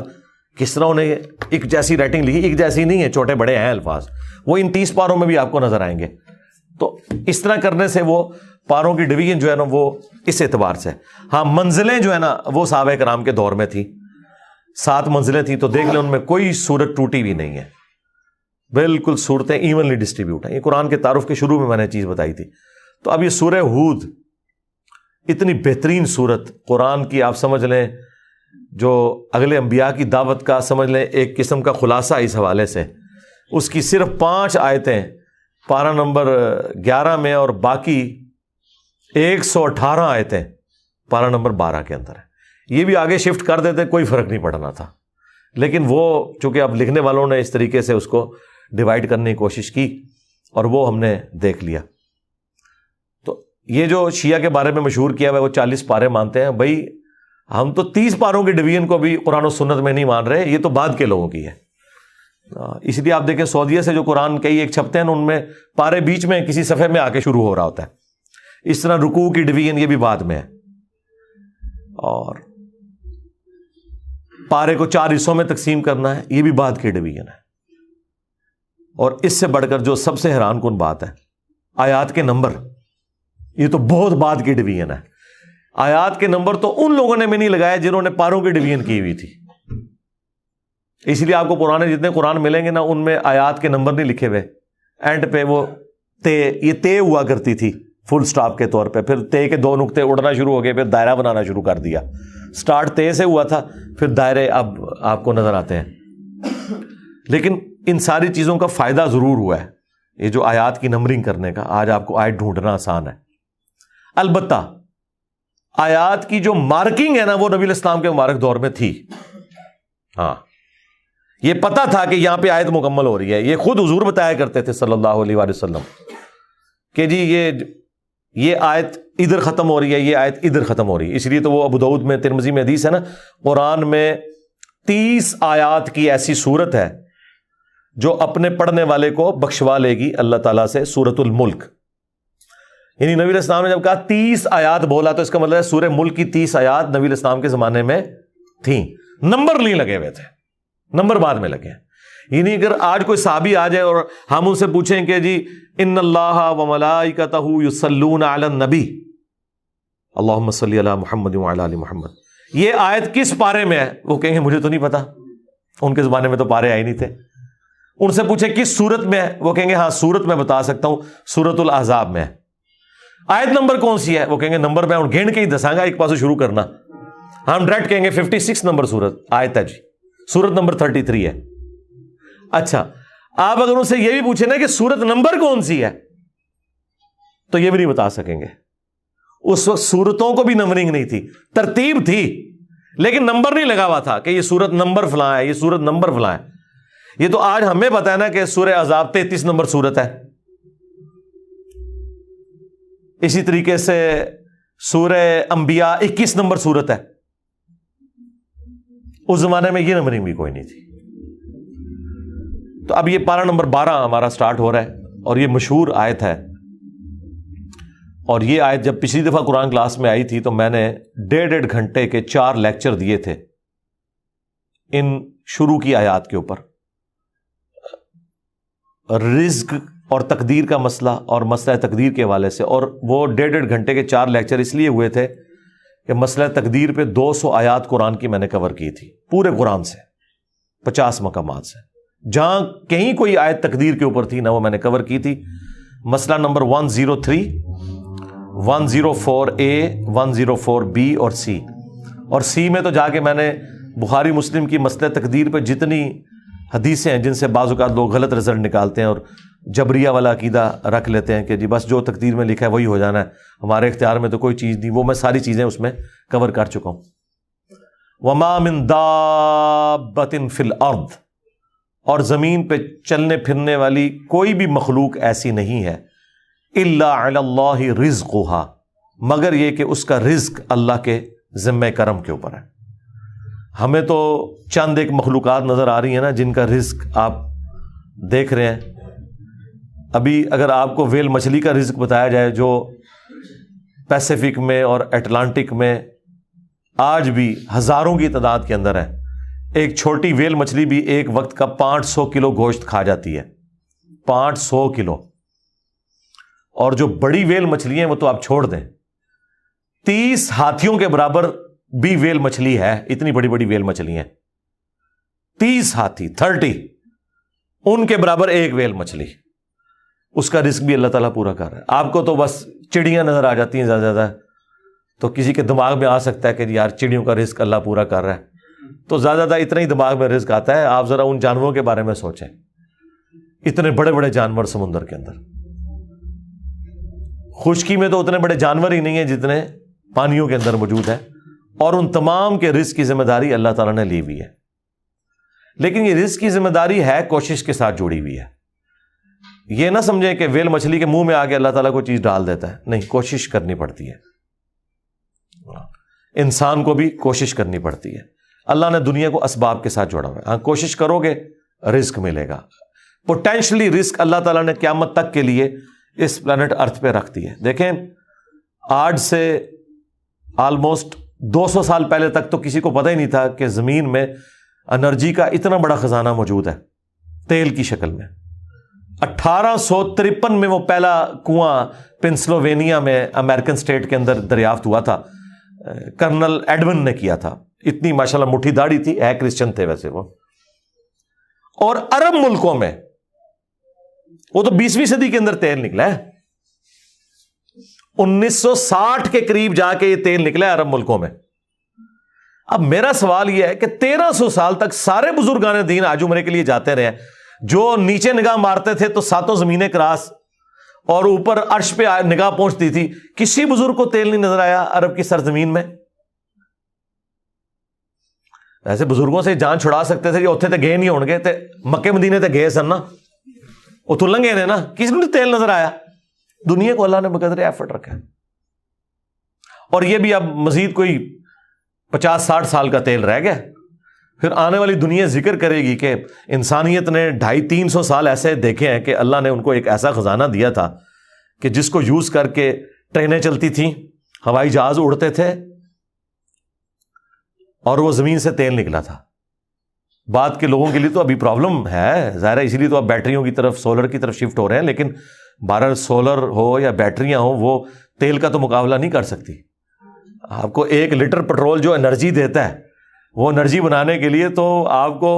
کس طرح انہیں ایک جیسی رائٹنگ لکھی، ایک جیسی نہیں ہے، چھوٹے بڑے ہیں الفاظ، وہ ان 30 پاروں میں بھی آپ کو نظر آئیں گے. تو اس طرح کرنے سے وہ پاروں کی ڈویژن جو ہے نا وہ اس اعتبار سے. ہاں منزلیں جو ہے نا وہ صحابہ کرام کے دور میں تھی، 7 منزلیں تھیں، تو دیکھ لیں ان میں کوئی سورت ٹوٹی بھی نہیں ہے، بالکل صورتیں ایونلی ڈسٹریبیوٹ ہیں. یہ قرآن کے تعارف کے شروع میں میں نے چیز بتائی تھی. تو اب یہ سورہ ہود اتنی بہترین سورت قرآن کی، آپ سمجھ لیں جو اگلے انبیاء کی دعوت کا سمجھ لیں ایک قسم کا خلاصہ اس حوالے سے. اس کی صرف 5 آیتیں پارہ نمبر 11 میں اور باقی 118 آیتیں پارہ نمبر 12 کے اندر ہیں. یہ بھی آگے شفٹ کر دیتے کوئی فرق نہیں پڑنا تھا، لیکن وہ چونکہ اب لکھنے والوں نے اس طریقے سے اس کو ڈیوائڈ کرنے کی کوشش کی اور وہ ہم نے دیکھ لیا. تو یہ جو شیعہ کے بارے میں مشہور کیا ہوا ہے وہ 40 پارے مانتے ہیں. بھائی ہم تو 30 پاروں کی ڈویژن کو بھی قرآن و سنت میں نہیں مان رہے، یہ تو بعد کے لوگوں کی ہے. اس لیے آپ دیکھیں سعودیہ سے جو قرآن کئی ایک چھپتے ہیں ان میں پارے بیچ میں کسی صفحے میں آ کے شروع ہو رہا ہوتا ہے. اس طرح رکوع کی ڈویژن یہ بھی بعد میں ہے، اور پارے کو 4 حصوں میں تقسیم کرنا ہے یہ بھی بعد کی ڈویژن ہے. اور اس سے بڑھ کر جو سب سے حیران کن بات ہے، آیات کے نمبر، یہ تو بہت بعد کی ڈویژن ہے. آیات کے نمبر تو ان لوگوں نے میں نہیں لگایا جنہوں نے پاروں کی ڈویژن کی ہوئی تھی. اس لیے آپ کو پرانے جتنے قرآن ملیں گے نا ان میں آیات کے نمبر نہیں لکھے ہوئے. اینڈ پہ وہ یہ تے ہوا کرتی تھی فل سٹاپ کے طور پہ، پھر تے کے 2 نقطے اڑنا شروع ہو گئے، پھر دائرہ بنانا شروع کر دیا. سٹارٹ تے سے ہوا تھا، پھر دائرے اب آپ کو نظر آتے ہیں. لیکن ان ساری چیزوں کا فائدہ ضرور ہوا ہے یہ جو آیات کی نمبرنگ کرنے کا. آج آپ کو آیت ڈھونڈنا آسان ہے. البتہ آیات کی جو مارکنگ ہے نا وہ نبی الاسلام کے مبارک دور میں تھی. ہاں یہ پتا تھا کہ یہاں پہ آیت مکمل ہو رہی ہے. یہ خود حضور بتایا کرتے تھے صلی اللہ علیہ وآلہ وسلم کہ جی یہ آیت ادھر ختم ہو رہی ہے، یہ آیت ادھر ختم ہو رہی ہے. اس لیے تو وہ ابو داؤد میں ترمذی میں حدیث ہے نا، قرآن میں 30 آیات کی ایسی سورت ہے جو اپنے پڑھنے والے کو بخشوا لے گی اللہ تعالیٰ سے. سورۃ الملک، یعنی نبی الاسلام نے جب کہا 30 آیات بولا تو اس کا مطلب ہے سورہ ملک کی 30 آیات نبی الاسلام کے زمانے میں تھیں. نمبر نہیں لگے ہوئے تھے، نمبر بعد میں لگے. یعنی اگر آج کوئی صحابی آ جائے اور ہم ان سے پوچھیں کہ جی ان اللہ و ملائکتہ یصلون علی النبی اللہم صلی علی محمد وعلی آل محمد، یہ آیت کس پارے میں ہے؟ وہ کہیں گے مجھے تو نہیں پتا، ان کے زمانے میں تو پارے آئے نہیں تھے. ان سے پوچھیں کس سورت میں ہے؟ وہ کہیں گے ہاں سورت میں بتا سکتا ہوں، سورۃ الاحزاب میں ہے. آیت نمبر کون سی ہے؟ وہ کہیں گے نمبر میں گھن کے ہی دساں گا، ایک پاسوں شروع کرنا. ہم ڈائریکٹ کہیں گے 56 نمبر سورت آیت ہے جی، سورت نمبر 33 ہے. اچھا آپ اگر ان سے یہ بھی پوچھیں نا کہ سورت نمبر کون سی ہے تو یہ بھی نہیں بتا سکیں گے. اس وقت سورتوں کو بھی نمبرنگ نہیں تھی، ترتیب تھی لیکن نمبر نہیں لگا ہوا تھا کہ یہ سورت نمبر فلاں ہے، یہ سورت نمبر فلاں ہے. یہ تو آج ہمیں پتا ہے نا کہ سورہ احزاب 33 نمبر سورت ہے. اسی طریقے سے سورہ انبیاء 21 نمبر سورت ہے. اس زمانے میں یہ نمبرنگ بھی کوئی نہیں تھی. تو اب یہ پارہ نمبر 12 ہمارا سٹارٹ ہو رہا ہے اور یہ مشہور آیت ہے. اور یہ آیت جب پچھلی دفعہ قرآن کلاس میں آئی تھی تو میں نے 1.5 گھنٹے کے 4 لیکچر دیے تھے ان شروع کی آیات کے اوپر. رزق اور تقدیر کا مسئلہ اور مسئلہ تقدیر کے حوالے سے، اور وہ 1.5 گھنٹے کے 4 لیکچر اس لیے ہوئے تھے کہ مسئلہ تقدیر پہ 200 آیات قرآن کی میں نے کور کی تھی، پورے قرآن سے 50 مقامات سے. جہاں کہیں کوئی آیت تقدیر کے اوپر تھی نہ وہ میں نے کور کی تھی. مسئلہ نمبر 103 104A 104B اور C. اور C میں تو جا کے میں نے بخاری مسلم کی مسئلہ تقدیر پہ جتنی حدیثیں ہیں جن سے بعض اوقات لوگ غلط رزلٹ نکالتے ہیں اور جبریہ والا عقیدہ رکھ لیتے ہیں کہ جی بس جو تقدیر میں لکھا ہے وہی ہو جانا ہے، ہمارے اختیار میں تو کوئی چیز نہیں، وہ میں ساری چیزیں اس میں کور کر چکا ہوں. وما من دابۃ فی الارض، اور زمین پہ چلنے پھرنے والی کوئی بھی مخلوق ایسی نہیں ہے، الا علی اللہ رزقھا، مگر یہ کہ اس کا رزق اللہ کے ذمہ کرم کے اوپر ہے. ہمیں تو چند ایک مخلوقات نظر آ رہی ہیں نا جن کا رزق آپ دیکھ رہے ہیں. ابھی اگر آپ کو ویل مچھلی کا رزق بتایا جائے جو پیسیفک میں اور اٹلانٹک میں آج بھی ہزاروں کی تعداد کے اندر ہے، ایک چھوٹی ویل مچھلی بھی ایک وقت کا 500 کلو گوشت کھا جاتی ہے، 500 کلو. اور جو بڑی ویل مچھلی ہیں وہ تو آپ چھوڑ دیں، 30 ہاتھیوں کے برابر بھی ویل مچھلی ہے. اتنی بڑی بڑی ویل مچھلی ہیں، 30 ہاتھی، 30 ان کے برابر ایک ویل مچھلی. اس کا رزق بھی اللہ تعالیٰ پورا کر رہا ہے. آپ کو تو بس چڑیاں نظر آ جاتی ہیں زیادہ زیادہ، تو کسی کے دماغ میں آ سکتا ہے کہ یار چڑیوں کا رزق اللہ پورا کر رہا ہے، تو زیادہ زیادہ اتنا ہی دماغ میں رزق آتا ہے. آپ ذرا ان جانوروں کے بارے میں سوچیں، اتنے بڑے بڑے جانور سمندر کے اندر. خشکی میں تو اتنے بڑے جانور ہی نہیں ہیں جتنے پانیوں کے اندر موجود ہیں، اور ان تمام کے رزق کی ذمہ داری اللہ تعالیٰ نے لی ہوئی ہے. لیکن یہ رزق کی ذمہ داری ہے انسان کے ساتھ جڑی ہوئی ہے. یہ نہ سمجھیں کہ ویل مچھلی کے منہ میں آ کے اللہ تعالیٰ کوئی چیز ڈال دیتا ہے، نہیں، کوشش کرنی پڑتی ہے. انسان کو بھی کوشش کرنی پڑتی ہے. اللہ نے دنیا کو اسباب کے ساتھ جوڑا ہوا ہے. ہاں، کوشش کرو گے رزق ملے گا. پوٹینشلی رزق اللہ تعالیٰ نے قیامت تک کے لیے اس پلانٹ ارتھ پہ رکھ دی ہے. دیکھیں، آج سے آلموسٹ 200 سال پہلے تک تو کسی کو پتہ ہی نہیں تھا کہ زمین میں انرجی کا اتنا بڑا خزانہ موجود ہے تیل کی شکل میں. 1853 میں وہ پہلا کنواں پنسلوینیا میں امریکن سٹیٹ کے اندر دریافت ہوا تھا، کرنل ایڈون نے کیا تھا. اتنی ماشاءاللہ مٹھی داڑھی تھی، ہے کرسچن تھے ویسے وہ. اور عرب ملکوں میں وہ تو 20ویں صدی کے اندر تیل نکلا ہے. 1960 کے قریب جا کے یہ تیل نکلا ہے عرب ملکوں میں. اب میرا سوال یہ ہے کہ 1300 سال تک سارے بزرگان دین آج عمرے کے لیے جاتے رہے، جو نیچے نگاہ مارتے تھے تو 7 زمینیں کراس اور اوپر عرش پہ نگاہ پہنچتی تھی. کسی بزرگ کو تیل نہیں نظر آیا عرب کی سرزمین میں. ایسے بزرگوں سے جان چھڑا سکتے تھے، اتنے تے گئے نہیں ہون گے، تے مکے مدینے تے گئے سن نا، وہ تو لنگے نے نا، کسی کو تیل نظر آیا. دنیا کو اللہ نے بقدر ایفرٹ رکھا ہے. اور یہ بھی اب مزید کوئی 50-60 سال کا تیل رہ گیا. پھر آنے والی دنیا ذکر کرے گی کہ انسانیت نے 250-300 سال ایسے دیکھے ہیں کہ اللہ نے ان کو ایک ایسا خزانہ دیا تھا کہ جس کو یوز کر کے ٹرینیں چلتی تھیں، ہوائی جہاز اڑتے تھے، اور وہ زمین سے تیل نکلا تھا. بعد کے لوگوں کے لیے تو ابھی پرابلم ہے ظاہر ہے، اسی لیے تو اب بیٹریوں کی طرف، سولر کی طرف شفٹ ہو رہے ہیں. لیکن بہرحال سولر ہو یا بیٹریاں ہوں، وہ تیل کا تو مقابلہ نہیں کر سکتی. آپ کو 1 لیٹر پیٹرول جو انرجی دیتا ہے، وہ انرجی بنانے کے لیے تو آپ کو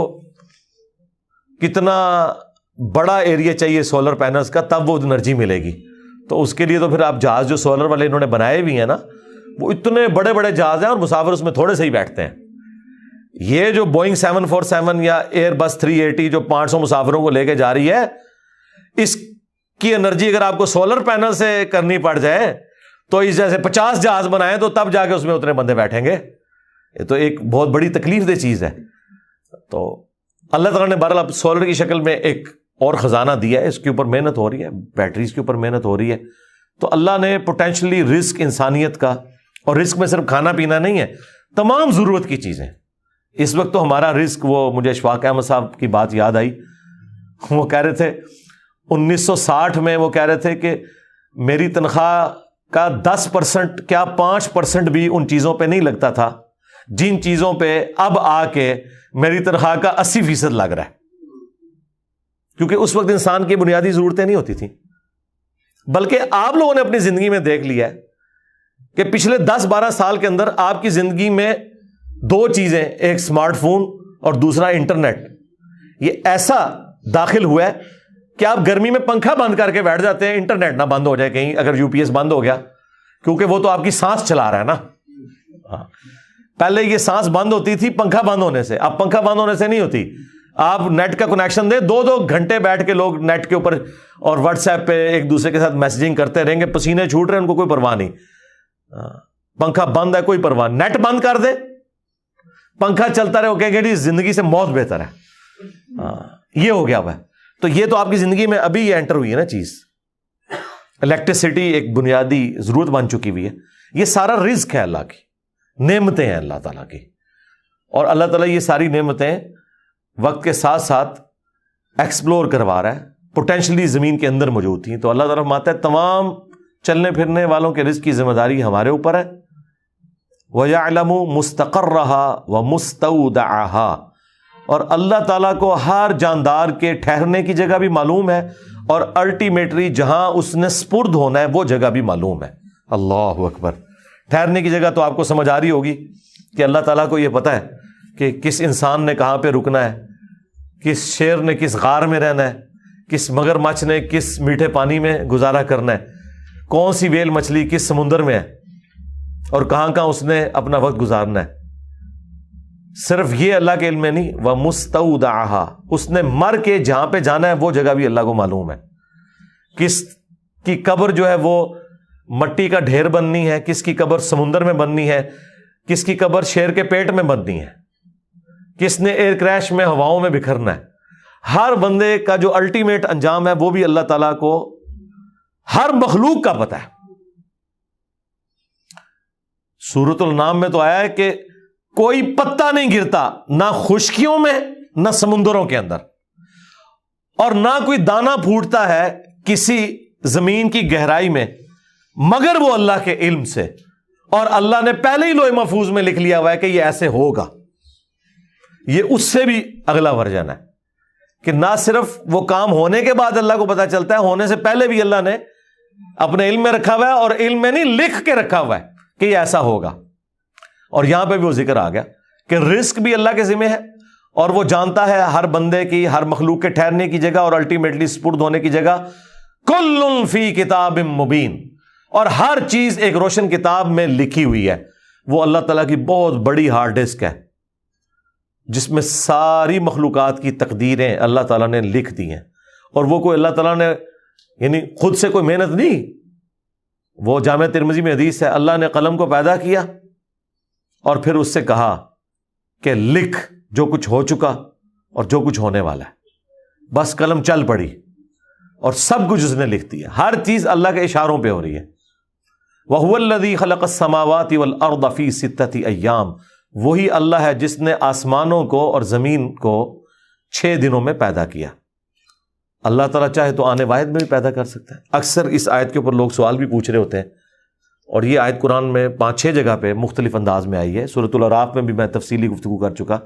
کتنا بڑا ایریا چاہیے سولر پینلز کا، تب وہ انرجی ملے گی. تو اس کے لیے تو پھر آپ جہاز جو سولر والے انہوں نے بنائے بھی ہیں نا، وہ اتنے بڑے بڑے جہاز ہیں اور مسافر اس میں تھوڑے سے ہی بیٹھتے ہیں. یہ جو بوئنگ 747 یا ایئر بس 380 جو 500 مسافروں کو لے کے جا رہی ہے، اس کی انرجی اگر آپ کو سولر پینل سے کرنی پڑ جائے تو اس جیسے 50 جہاز بنائیں تو تب جا کے اس میں اتنے بندے بیٹھیں گے. یہ تو ایک بہت بڑی تکلیف دہ چیز ہے. تو اللہ تعالیٰ نے بہرحال سولر کی شکل میں ایک اور خزانہ دیا ہے، اس کے اوپر محنت ہو رہی ہے، بیٹریز کے اوپر محنت ہو رہی ہے. تو اللہ نے پوٹینشلی رزق انسانیت کا، اور رزق میں صرف کھانا پینا نہیں ہے، تمام ضرورت کی چیزیں. اس وقت تو ہمارا رزق، وہ مجھے اشفاق احمد صاحب کی بات یاد آئی، وہ کہہ رہے تھے 1960 میں وہ کہہ رہے تھے کہ میری تنخواہ کا 10% کیا 5% بھی ان چیزوں پہ نہیں لگتا تھا جن چیزوں پہ اب آ کے میری تنخواہ کا 80% لگ رہا ہے. کیونکہ اس وقت انسان کی بنیادی ضرورتیں نہیں ہوتی تھیں. بلکہ آپ لوگوں نے اپنی زندگی میں دیکھ لیا ہے کہ پچھلے 10-12 سال کے اندر آپ کی زندگی میں 2 چیزیں، ایک سمارٹ فون اور دوسرا انٹرنیٹ، یہ ایسا داخل ہوا ہے کہ آپ گرمی میں پنکھا بند کر کے بیٹھ جاتے ہیں، انٹرنیٹ نہ بند ہو جائے کہیں، اگر UPS بند ہو گیا، کیونکہ وہ تو آپ کی سانس چلا رہا ہے نا. پہلے یہ سانس بند ہوتی تھی پنکھا بند ہونے سے، اب پنکھا بند ہونے سے نہیں ہوتی. آپ نیٹ کا کنیکشن دیں، 2 گھنٹے بیٹھ کے لوگ نیٹ کے اوپر اور واٹس ایپ پہ ایک دوسرے کے ساتھ میسجنگ کرتے رہیں گے، پسینے چھوٹ رہے ہیں، ان کو کوئی پرواہ نہیں. پنکھا بند ہے کوئی پرواہ، نیٹ بند کر دے، پنکھا چلتا رہے، وہ کہیں گے زندگی سے موت بہتر ہے. یہ ہو گیا ہوا ہے. تو یہ تو آپ کی زندگی میں ابھی یہ انٹر ہوئی ہے نا چیز. الیکٹریسٹی ایک بنیادی ضرورت بن چکی ہوئی ہے. یہ سارا رزق ہے اللہ کی، نعمتیں ہیں اللہ تعالیٰ کی. اور اللہ تعالیٰ یہ ساری نعمتیں وقت کے ساتھ ساتھ ایکسپلور کروا رہا ہے، پوٹینشلی زمین کے اندر موجود تھیں. تو اللہ تعالیٰ فرماتا ہے تمام چلنے پھرنے والوں کے رزق کی ذمہ داری ہمارے اوپر ہے. وَيَعْلَمُ مُسْتَقَرَّهَا وَمُسْتَوْدَعَهَا، اور اللہ تعالیٰ کو ہر جاندار کے ٹھہرنے کی جگہ بھی معلوم ہے اور الٹیمیٹری جہاں اس نے سپرد ہونا ہے وہ جگہ بھی معلوم ہے۔ اللہ اکبر۔ ٹھہرنے کی جگہ تو آپ کو سمجھ آ رہی ہوگی کہ اللہ تعالیٰ کو یہ پتہ ہے کہ کس انسان نے کہاں پہ رکنا ہے، کس شیر نے کس غار میں رہنا ہے، کس مگر مچھ نے کس میٹھے پانی میں گزارا کرنا ہے، کون سی ویل مچھلی کس سمندر میں ہے اور کہاں کہاں اس نے اپنا وقت گزارنا ہے۔ صرف یہ اللہ کے علم میں نہیں، وَمُسْتَوْدَعَهَا، اس نے مر کے جہاں پہ جانا ہے وہ جگہ بھی اللہ کو معلوم ہے۔ کس کی قبر جو ہے وہ مٹی کا ڈھیر بننی ہے، کس کی قبر سمندر میں بننی ہے، کس کی قبر شیر کے پیٹ میں بننی ہے، کس نے ایئر کریش میں ہواؤں میں بکھرنا ہے۔ ہر بندے کا جو الٹیمیٹ انجام ہے وہ بھی اللہ تعالیٰ کو ہر مخلوق کا پتہ ہے۔ سورۃ النام میں تو آیا ہے کہ کوئی پتا نہیں گرتا نہ خشکیوں میں نہ سمندروں کے اندر، اور نہ کوئی دانہ پھوٹتا ہے کسی زمین کی گہرائی میں مگر وہ اللہ کے علم سے، اور اللہ نے پہلے ہی لوح محفوظ میں لکھ لیا ہوا ہے کہ یہ ایسے ہوگا۔ یہ اس سے بھی اگلا ورژن ہے کہ نہ صرف وہ کام ہونے کے بعد اللہ کو پتا چلتا ہے، ہونے سے پہلے بھی اللہ نے اپنے علم میں رکھا ہوا ہے، اور علم میں نہیں لکھ کے رکھا ہوا ہے کہ یہ ایسا ہوگا۔ اور یہاں پہ بھی وہ ذکر آ گیا کہ رزق بھی اللہ کے ذمہ ہے، اور وہ جانتا ہے ہر بندے کی، ہر مخلوق کے ٹھہرنے کی جگہ اور الٹیمیٹلی سپرد ہونے کی جگہ۔ کل فی کتاب مبین، اور ہر چیز ایک روشن کتاب میں لکھی ہوئی ہے۔ وہ اللہ تعالیٰ کی بہت بڑی ہارڈ ڈسک ہے جس میں ساری مخلوقات کی تقدیریں اللہ تعالیٰ نے لکھ دی ہیں، اور وہ کوئی اللہ تعالیٰ نے یعنی خود سے کوئی محنت نہیں۔ وہ جامع ترمذی میں حدیث ہے، اللہ نے قلم کو پیدا کیا اور پھر اس سے کہا کہ لکھ جو کچھ ہو چکا اور جو کچھ ہونے والا ہے۔ بس قلم چل پڑی اور سب کچھ اس نے لکھ دیا۔ ہر چیز اللہ کے اشاروں پہ ہو رہی ہے۔ وَهُوَ الَّذِي خَلَقَ السَّمَاوَاتِ وَالْأَرْضَ فِي سِتَّةِ أَيَّامٍ، وہی اللہ ہے جس نے آسمانوں کو اور زمین کو 6 دنوں میں پیدا کیا۔ اللہ تعالیٰ چاہے تو آنے واحد میں بھی پیدا کر سکتا ہے۔ اکثر اس آیت کے اوپر لوگ سوال بھی پوچھ رہے ہوتے ہیں، اور یہ آیت قرآن میں 5-6 جگہ پہ مختلف انداز میں آئی ہے۔ سورۃ الاعراف میں بھی میں تفصیلی گفتگو کر چکا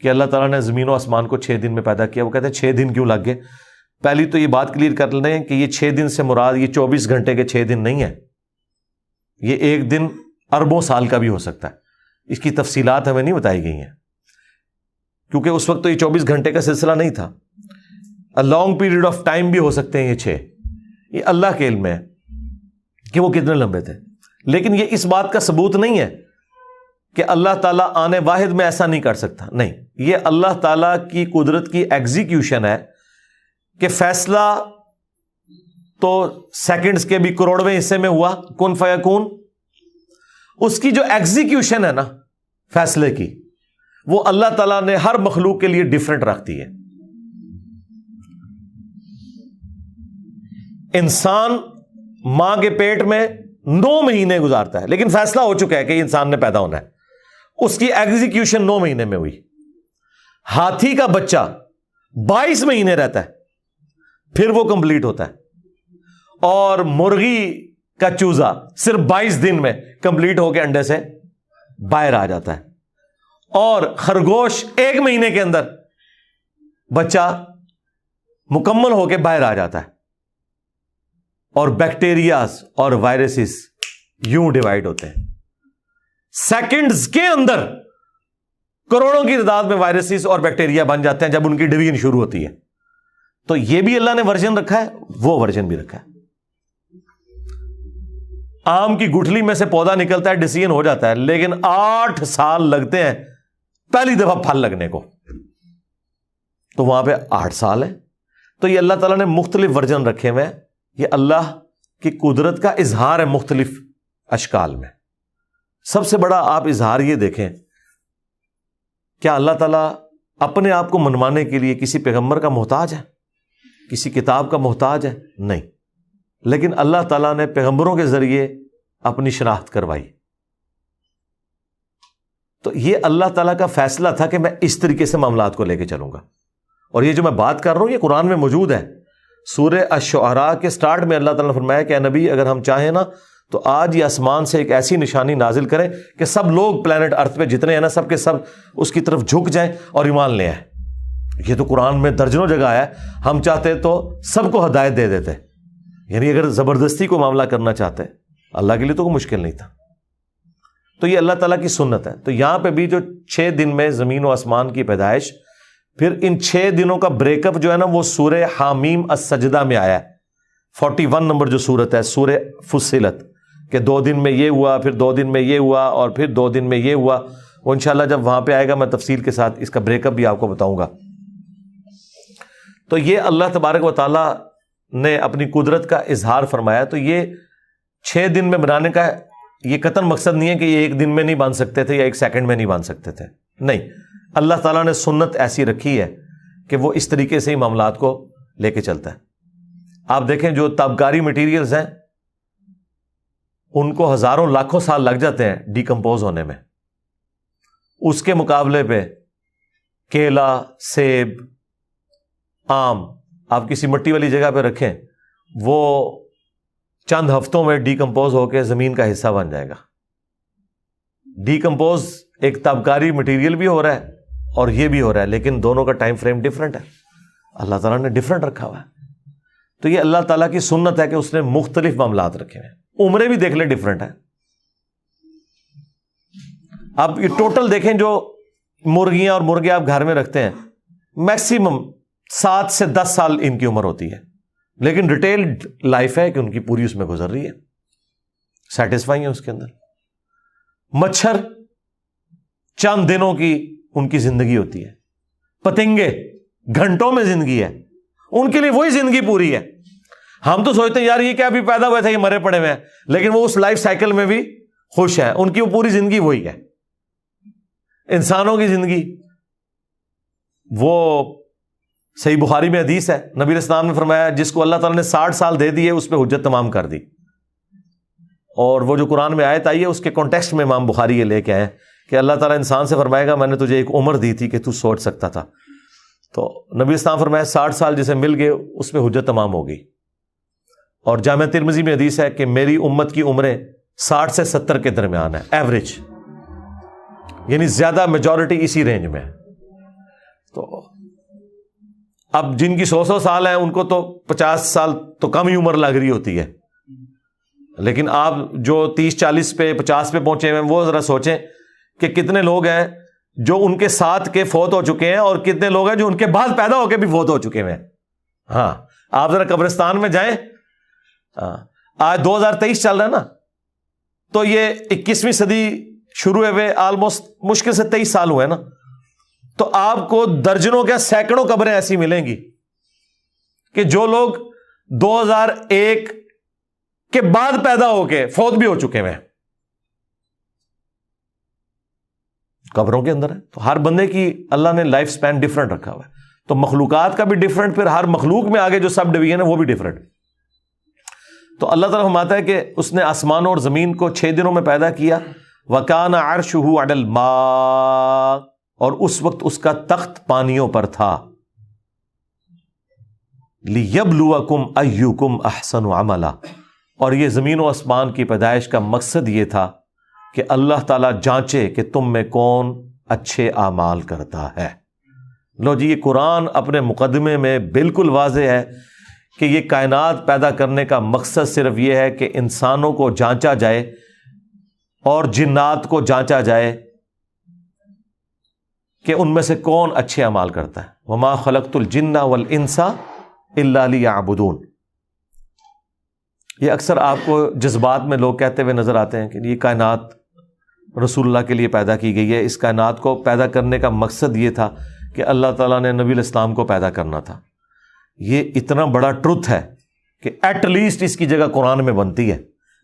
کہ اللہ تعالیٰ نے زمین و آسمان کو 6 دن میں پیدا کیا۔ وہ کہتے ہیں 6 دن کیوں لگ گئے؟ پہلی تو یہ بات کلیئر کر لیں کہ یہ 6 دن سے مراد یہ 24 گھنٹے کے 6 دن نہیں ہے، یہ ایک دن اربوں سال کا بھی ہو سکتا ہے۔ اس کی تفصیلات ہمیں نہیں بتائی گئی ہیں کیونکہ اس وقت تو یہ 24 گھنٹے کا سلسلہ نہیں تھا، لانگ پیریڈ آف ٹائم بھی ہو سکتے ہیں یہ 6۔ یہ اللہ کے علم ہے کہ وہ کتنے لمبے تھے، لیکن یہ اس بات کا ثبوت نہیں ہے کہ اللہ تعالیٰ آنے واحد میں ایسا نہیں کر سکتا۔ نہیں، یہ اللہ تعالیٰ کی قدرت کی ایگزیکیوشن ہے کہ فیصلہ تو سیکنڈز کے بھی کروڑویں حصے میں ہوا، کن فیکون۔ اس کی جو ایگزیکیوشن ہے نا فیصلے کی، وہ اللہ تعالیٰ نے ہر مخلوق کے لیے ڈیفرنٹ رکھ دی ہے۔ انسان ماں کے پیٹ میں 9 مہینے گزارتا ہے، لیکن فیصلہ ہو چکا ہے کہ انسان نے پیدا ہونا ہے، اس کی ایگزیکیوشن 9 مہینے میں ہوئی۔ ہاتھی کا بچہ 22 مہینے رہتا ہے پھر وہ کمپلیٹ ہوتا ہے، اور مرغی کا چوزا صرف 22 دن میں کمپلیٹ ہو کے انڈے سے باہر آ جاتا ہے، اور خرگوش 1 مہینے کے اندر بچہ مکمل ہو کے باہر آ جاتا ہے، اور بیکٹیریاز اور وائرسز یوں ڈیوائڈ ہوتے ہیں۔ سیکنڈز کے اندر کروڑوں کی تعداد میں وائرسز اور بیکٹیریا بن جاتے ہیں جب ان کی ڈویژن شروع ہوتی ہے۔ تو یہ بھی اللہ نے ورژن رکھا ہے، وہ ورژن بھی رکھا ہے۔ آم کی گٹھلی میں سے پودا نکلتا ہے، ڈیسیژن ہو جاتا ہے، لیکن 8 سال لگتے ہیں پہلی دفعہ پھل لگنے کو، تو وہاں پہ 8 سال ہے۔ تو یہ اللہ تعالیٰ نے مختلف ورژن رکھے ہوئے ہیں، یہ اللہ کی قدرت کا اظہار ہے مختلف اشکال میں۔ سب سے بڑا آپ اظہار یہ دیکھیں، کیا اللہ تعالیٰ اپنے آپ کو منوانے کے لیے کسی پیغمبر کا محتاج ہے، کسی کتاب کا محتاج ہے؟ نہیں، لیکن اللہ تعالیٰ نے پیغمبروں کے ذریعے اپنی شناخت کروائی۔ تو یہ اللہ تعالیٰ کا فیصلہ تھا کہ میں اس طریقے سے معاملات کو لے کے چلوں گا، اور یہ جو میں بات کر رہا ہوں یہ قرآن میں موجود ہے۔ سورہ الشعراء کے سٹارٹ میں اللہ تعالیٰ نے فرمایا کہ اے نبی، اگر ہم چاہیں نا تو آج یہ آسمان سے ایک ایسی نشانی نازل کریں کہ سب لوگ پلانٹ ارتھ پہ جتنے ہیں نا سب کے سب اس کی طرف جھک جائیں اور ایمان لے آئیں. یہ تو قرآن میں درجنوں جگہ آیا ہے. ہم چاہتے تو سب کو ہدایت دے دیتے, یعنی اگر زبردستی کو معاملہ کرنا چاہتے اللہ کے لیے تو کوئی مشکل نہیں تھا. تو یہ اللہ تعالیٰ کی سنت ہے. تو یہاں پہ بھی جو 6 دن میں زمین و آسمان کی پیدائش, پھر ان 6 دنوں کا بریک اپ جو ہے نا وہ سورہ حامیم السجدہ میں آیا ہے. 41 نمبر جو سورت ہے سورہ فصلت, کہ 2 دن میں یہ ہوا, پھر 2 دن میں یہ ہوا, اور پھر 2 دن میں یہ ہوا. وہ انشاءاللہ جب وہاں پہ آئے گا میں تفصیل کے ساتھ اس کا بریک اپ بھی آپ کو بتاؤں گا. تو یہ اللہ تبارک و تعالیٰ نے اپنی قدرت کا اظہار فرمایا. تو یہ 6 دن میں بنانے کا یہ قطعاً مقصد نہیں ہے کہ یہ 1 دن میں نہیں بن سکتے تھے یا 1 سیکنڈ میں نہیں بن سکتے تھے, نہیں. اللہ تعالیٰ نے سنت ایسی رکھی ہے کہ وہ اس طریقے سے ہی معاملات کو لے کے چلتا ہے. آپ دیکھیں جو تابکاری مٹیریلز ہیں ان کو ہزاروں لاکھوں سال لگ جاتے ہیں ڈیکمپوز ہونے میں. اس کے مقابلے پہ کیلا, سیب, آم آپ کسی مٹی والی جگہ پہ رکھیں, وہ چند ہفتوں میں ڈیکمپوز ہو کے زمین کا حصہ بن جائے گا. ڈیکمپوز ایک تابکاری مٹیریل بھی ہو رہا ہے اور یہ بھی ہو رہا ہے, لیکن دونوں کا ٹائم فریم ڈفرنٹ ہے. اللہ تعالیٰ نے ڈفرنٹ رکھا ہوا ہے. تو یہ اللہ تعالیٰ کی سنت ہے کہ اس نے مختلف معاملات رکھے ہیں. عمریں بھی دیکھ لیں ڈفرنٹ ہے. آپ یہ ٹوٹل دیکھیں جو مرغیاں اور مرغے آپ گھر میں رکھتے ہیں, میکسیمم 7 سے 10 سال ان کی عمر ہوتی ہے, لیکن ڈیٹیلڈ لائف ہے کہ ان کی پوری اس میں گزر رہی ہے, سیٹسفائی ہے اس کے اندر. مچھر چند دنوں کی ان کی زندگی ہوتی ہے. پتنگے گھنٹوں میں زندگی ہے, ان کے لیے وہی زندگی پوری ہے. ہم تو سوچتے ہیں یار یہ کیا ابھی پیدا ہوئے تھے یہ مرے پڑے ہوئے ہیں, لیکن وہ اس لائف سائیکل میں بھی خوش ہے, ان کی وہ پوری زندگی وہی ہے. انسانوں کی زندگی وہ صحیح بخاری میں حدیث ہے, نبی علیہ السلام نے فرمایا جس کو اللہ تعالیٰ نے 60 سال دے دیے اس پہ حجت تمام کر دی. اور وہ جو قرآن میں آیت آئی ہے اس کے کانٹیکسٹ میں امام بخاری یہ لے کے آئے کہ اللہ تعالیٰ انسان سے فرمائے گا میں نے تجھے ایک عمر دی تھی کہ تو سوچ سکتا تھا. تو نبی اسلام فرمایا 60 سال جسے مل گئے اس پہ حجت تمام ہو گئی. اور جامع ترمذی میں حدیث ہے کہ میری امت کی عمریں 60 سے 70 کے درمیان ہے ایوریج, یعنی زیادہ میجورٹی اسی رینج میں ہے. تو اب جن کی 100 سال ہیں ان کو تو 50 سال تو کم ہی عمر لگ رہی ہوتی ہے, لیکن آپ جو 30-40 پہ 50 پہ پہنچے ہیں وہ ذرا سوچیں کہ کتنے لوگ ہیں جو ان کے ساتھ کے فوت ہو چکے ہیں اور کتنے لوگ ہیں جو ان کے بعد پیدا ہو کے بھی فوت ہو چکے ہیں. ہاں آپ ذرا قبرستان میں جائیں, آج 2023 چل رہا ہے نا, تو یہ 21ویں صدی شروع ہوئے آلموسٹ مشکل سے 23 سال ہوئے نا, تو آپ کو درجنوں کیا سینکڑوں قبریں ایسی ملیں گی کہ جو لوگ 2001 کے بعد پیدا ہو کے فوت بھی ہو چکے ہیں قبروں کے اندر ہے. تو ہر بندے کی اللہ نے لائف سپین ڈفرنٹ رکھا ہوا ہے. تو مخلوقات کا بھی ڈفرنٹ, پھر ہر مخلوق میں آگے جو سب ڈویژن ہے وہ بھی ڈفرنٹ. تو اللہ تعالیٰ فرماتا ہے کہ اس نے آسمانوں اور زمین کو 6 دنوں میں پیدا کیا. وَكَانَ عَرْشُهُ عَلَى الْمَاءِ, اور اس وقت اس کا تخت پانیوں پر تھا. لِيَبْلُوَكُمْ أَيُّكُمْ أَحْسَنُ عَمَلًا, اور یہ زمین و آسمان کی پیدائش کا مقصد یہ تھا کہ اللہ تعالیٰ جانچے کہ تم میں کون اچھے اعمال کرتا ہے. لو جی, یہ قرآن اپنے مقدمے میں بالکل واضح ہے کہ یہ کائنات پیدا کرنے کا مقصد صرف یہ ہے کہ انسانوں کو جانچا جائے اور جنات کو جانچا جائے کہ ان میں سے کون اچھے اعمال کرتا ہے. وما خلقت الجن والانس الا لیعبدون. یہ اکثر آپ کو جذبات میں لوگ کہتے ہوئے نظر آتے ہیں کہ یہ کائنات رسول اللہ کے لیے پیدا کی گئی ہے. اس کائنات کو پیدا کرنے کا مقصد یہ تھا کہ اللہ تعالیٰ نے نبی علیہ السلام کو پیدا کرنا تھا. یہ اتنا بڑا ٹروتھ ہے کہ ایٹ لیسٹ اس کی جگہ قرآن میں بنتی ہے.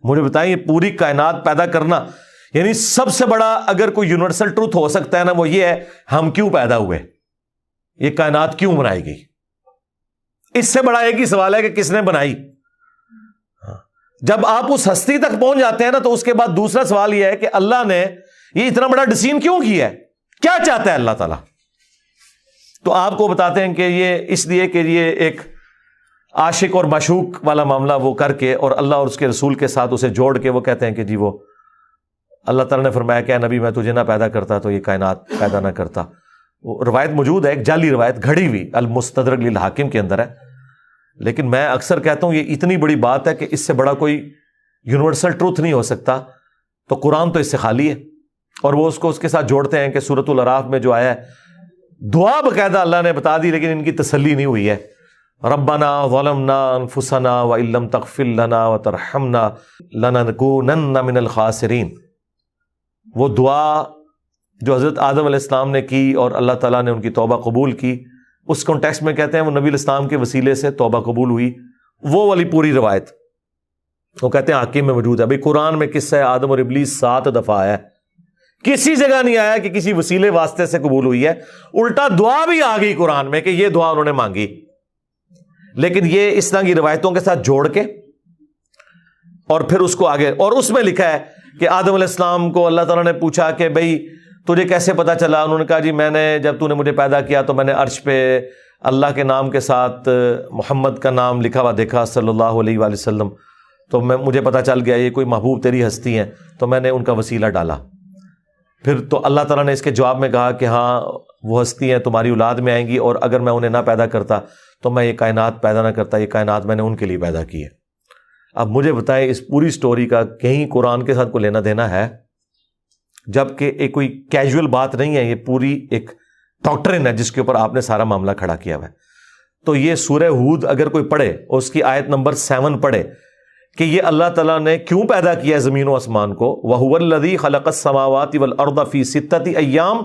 مجھے بتائیں یہ پوری کائنات پیدا کرنا, یعنی سب سے بڑا اگر کوئی یونیورسل ٹروتھ ہو سکتا ہے نا وہ یہ ہے ہم کیوں پیدا ہوئے, یہ کائنات کیوں بنائی گئی. اس سے بڑا ایک ہی سوال ہے کہ کس نے بنائی. جب آپ اس ہستی تک پہنچ جاتے ہیں نا تو اس کے بعد دوسرا سوال یہ ہے کہ اللہ نے یہ اتنا بڑا ڈسین کیوں کیا ہے, کیا چاہتا ہے اللہ تعالیٰ. تو آپ کو بتاتے ہیں کہ یہ اس لیے کہ یہ ایک عاشق اور معشوق والا معاملہ وہ کر کے اور اللہ اور اس کے رسول کے ساتھ اسے جوڑ کے وہ کہتے ہیں کہ جی وہ اللہ تعالیٰ نے فرمایا کہ اے نبی میں تجھے نہ پیدا کرتا تو یہ کائنات پیدا نہ کرتا. وہ روایت موجود ہے، ایک جعلی روایت گھڑی ہوئی المستدرک للحاکم کے اندر ہے، لیکن میں اکثر کہتا ہوں یہ اتنی بڑی بات ہے کہ اس سے بڑا کوئی یونیورسل ٹروتھ نہیں ہو سکتا، تو قرآن تو اس سے خالی ہے. اور وہ اس کو اس کے ساتھ جوڑتے ہیں کہ سورۃ الاعراف میں جو آیا ہے دعا باقاعدہ اللہ نے بتا دی، لیکن ان کی تسلی نہیں ہوئی ہے. ربنا ظلمنا انفسنا وان لم تغفر لنا وترحمنا لنکونن من الخاسرین. وہ دعا جو حضرت آدم علیہ السلام نے کی اور اللہ تعالیٰ نے ان کی توبہ قبول کی، اس کانٹیکسٹ میں کہتے ہیں وہ نبی علیہ السلام کے وسیلے سے توبہ قبول ہوئی. وہ والی پوری روایت وہ کہتے ہیں حاکم میں موجود ہے. بھئی قرآن میں قصہ آدم اور ابلیس 7 دفعہ آیا ہے، کسی جگہ نہیں آیا کہ کسی وسیلے واسطے سے قبول ہوئی ہے. الٹا دعا بھی آ گئی قرآن میں کہ یہ دعا انہوں نے مانگی، لیکن یہ اس طرح کی روایتوں کے ساتھ جوڑ کے اور پھر اس کو آگے. اور اس میں لکھا ہے کہ آدم علیہ السلام کو اللہ تعالیٰ نے پوچھا کہ بھئی تجھے کیسے پتا چلا؟ انہوں نے کہا جی میں نے جب تو نے مجھے پیدا کیا تو میں نے عرش پہ اللہ کے نام کے ساتھ محمد کا نام لکھا ہوا دیکھا صلی اللہ علیہ وآلہ وسلم، تو مجھے پتا چل گیا یہ کوئی محبوب تیری ہستی ہیں، تو میں نے ان کا وسیلہ ڈالا. پھر تو اللہ تعالیٰ نے اس کے جواب میں کہا کہ ہاں وہ ہستی ہیں تمہاری اولاد میں آئیں گی، اور اگر میں انہیں نہ پیدا کرتا تو میں یہ کائنات پیدا نہ کرتا، یہ کائنات میں نے ان کے لیے پیدا کی ہے. اب مجھے بتائیں اس پوری سٹوری کا کہیں قرآن کے ساتھ کوئی لینا دینا ہے؟ جبکہ ایک کوئی کیجول بات نہیں ہے، یہ پوری ایک ڈاکٹرن ہے جس کے اوپر آپ نے سارا معاملہ کھڑا کیا ہوا ہے. تو یہ سورہ ہود اگر کوئی پڑھے اور اس کی آیت نمبر 7 پڑھے کہ یہ اللہ تعالیٰ نے کیوں پیدا کیا ہے زمین و آسمان کو، وَهُوَ الَّذِي خَلَقَ السَّمَاوَاتِ وَالْأَرْضَ فِي 6 أَيَّامٍ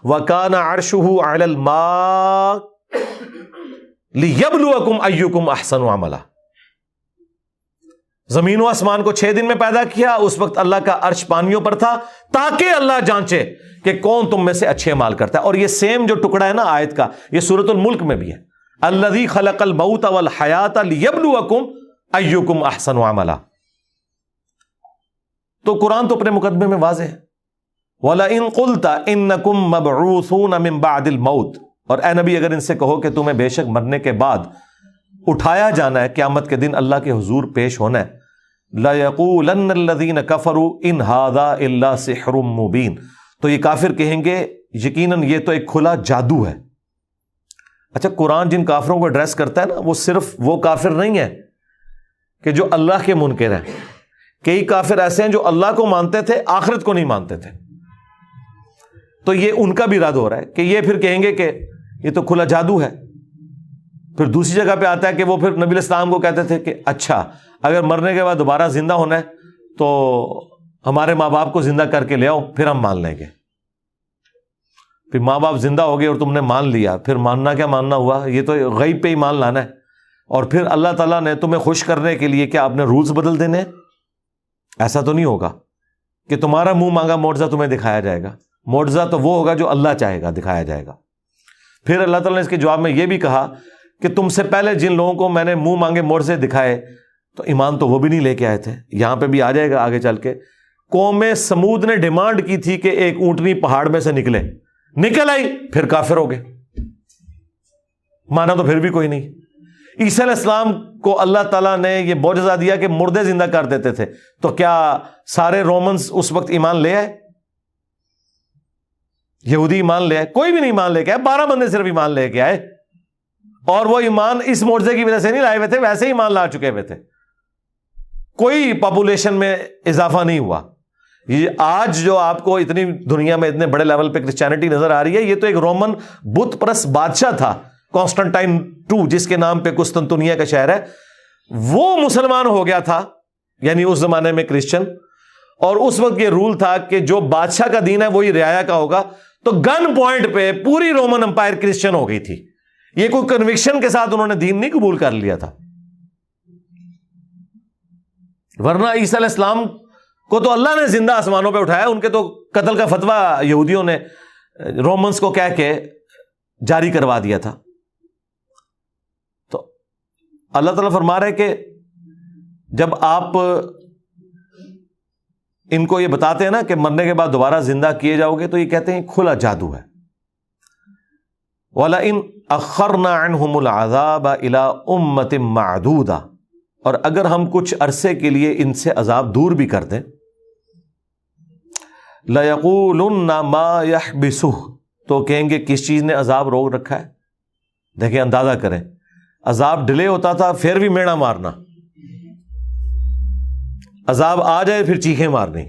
وَكَانَ عَرْشُهُ عَلَى الْمَاءِ لِيَبْلُوَكُمْ أَيُّكُمْ أَحْسَنُ عَمَلًا. زمین و آسمان کو 6 دن میں پیدا کیا، اس وقت اللہ کا عرش پانیوں پر تھا تاکہ اللہ جانچے کہ کون تم میں سے اچھے اعمال کرتا ہے. اور یہ سیم جو ٹکڑا ہے نا آیت کا، یہ سورۃ الملک میں بھی ہے، الذی خلق الموت والحیات لیبلوکم ایکم احسن عملا. تو قرآن تو اپنے مقدمے میں واضح ہے، وَلَئِن قُلْتَ إِنَّكُمْ مَبْعُوثُونَ مِن بَعْدِ الْمَوْتِ. اور اے نبی اگر ان سے کہو کہ تمہیں بے شک مرنے کے بعد اٹھایا جانا ہے، قیامت کے دن اللہ کے حضور پیش ہونا ہے، لَيَقُولَنَّ الَّذِينَ كَفَرُوا إِنْ هَذَا إِلَّا سِحْرٌ مُبِينٌ. تو یہ کافر کہیں گے یقیناً یہ تو ایک کھلا جادو ہے. اچھا قرآن جن کافروں کو ایڈریس کرتا ہے نا، وہ صرف وہ کافر نہیں ہے کہ جو اللہ کے منکر ہیں. کئی کافر ایسے ہیں جو اللہ کو مانتے تھے آخرت کو نہیں مانتے تھے، تو یہ ان کا بھی رد ہو رہا ہے کہ یہ پھر کہیں گے کہ یہ تو کھلا جادو ہے. پھر دوسری جگہ پہ آتا ہے کہ وہ پھر نبی علیہ السلام کو کہتے تھے کہ اچھا اگر مرنے کے بعد دوبارہ زندہ ہونا ہے تو ہمارے ماں باپ کو زندہ کر کے لے آؤ، پھر ہم مان لیں گے. پھر ماں باپ زندہ ہو گئے اور تم نے مان لیا، پھر ماننا کیا ماننا ہوا، یہ تو غیب پہ ہی مان لانا ہے. اور پھر اللہ تعالیٰ نے تمہیں خوش کرنے کے لیے کیا اپنے رولز بدل دینے؟ ایسا تو نہیں ہوگا کہ تمہارا منہ مانگا معجزہ تمہیں دکھایا جائے گا. معجزہ تو وہ ہوگا جو اللہ چاہے گا دکھایا جائے گا. پھر اللہ تعالیٰ نے اس کے جواب میں یہ بھی کہا کہ تم سے پہلے جن لوگوں کو میں نے منہ مانگے معجزے دکھائے تو ایمان تو وہ بھی نہیں لے کے آئے تھے. یہاں پہ بھی آ جائے گا آگے چل کے. قوم سمود نے ڈیمانڈ کی تھی کہ ایک اونٹنی پہاڑ میں سے نکل آئی، پھر کافر ہو گئے، مانا تو پھر بھی کوئی نہیں. عیسیٰ علیہ السلام کو اللہ تعالیٰ نے یہ معجزہ دیا کہ مردے زندہ کر دیتے تھے، تو کیا سارے رومنز اس وقت ایمان لے آئے؟ یہودی ایمان لے آئے؟ کوئی بھی نہیں ایمان لے کے آئے. 12 بندے صرف ایمان لے کے آئے، اور وہ ایمان اس معجزے کی وجہ سے نہیں لائے ہوئے تھے، ویسے ہی ایمان لا چکے ہوئے تھے. کوئی پاپولیشن میں اضافہ نہیں ہوا. یہ آج جو آپ کو اتنی دنیا میں اتنے بڑے لیول پہ کرسچینٹی نظر آ رہی ہے، یہ تو ایک رومن بت پرست بادشاہ تھا کانسٹنٹائن 2، جس کے نام پہ قسطنطنیہ کا شہر ہے. وہ مسلمان ہو گیا تھا، یعنی اس زمانے میں کرسچن، اور اس وقت یہ رول تھا کہ جو بادشاہ کا دین ہے وہی رعایا کا ہوگا. تو گن پوائنٹ پہ پوری رومن امپائر کرسچن ہو گئی تھی. یہ کوئی کنوکشن کے ساتھ انہوں نے دین نہیں قبول کر لیا تھا. ورنہ عیسیٰ علیہ السلام کو تو اللہ نے زندہ آسمانوں پہ اٹھایا، ان کے تو قتل کا فتویٰ یہودیوں نے رومنز کو کہہ کے جاری کروا دیا تھا. تو اللہ تعالیٰ فرما رہے کہ جب آپ ان کو یہ بتاتے ہیں نا کہ مرنے کے بعد دوبارہ زندہ کیے جاؤ گے، تو یہ کہتے ہیں کھلا جادو ہے. وَلَئِنْ أَخَّرْنَا عَنْهُمُ الْعَذَابَ إِلَىٰ أُمَّةٍ مَّعْدُودَةٍ، اور اگر ہم کچھ عرصے کے لیے ان سے عذاب دور بھی کر دیں، لَيَقُولُنَّ مَا يَحْبِسُهُ، تو کہیں گے کس چیز نے عذاب روک رکھا ہے۔ دیکھیں اندازہ کریں، عذاب ڈیلے ہوتا تھا پھر بھی میڑا مارنا، عذاب آ جائے پھر چیخیں مارنی۔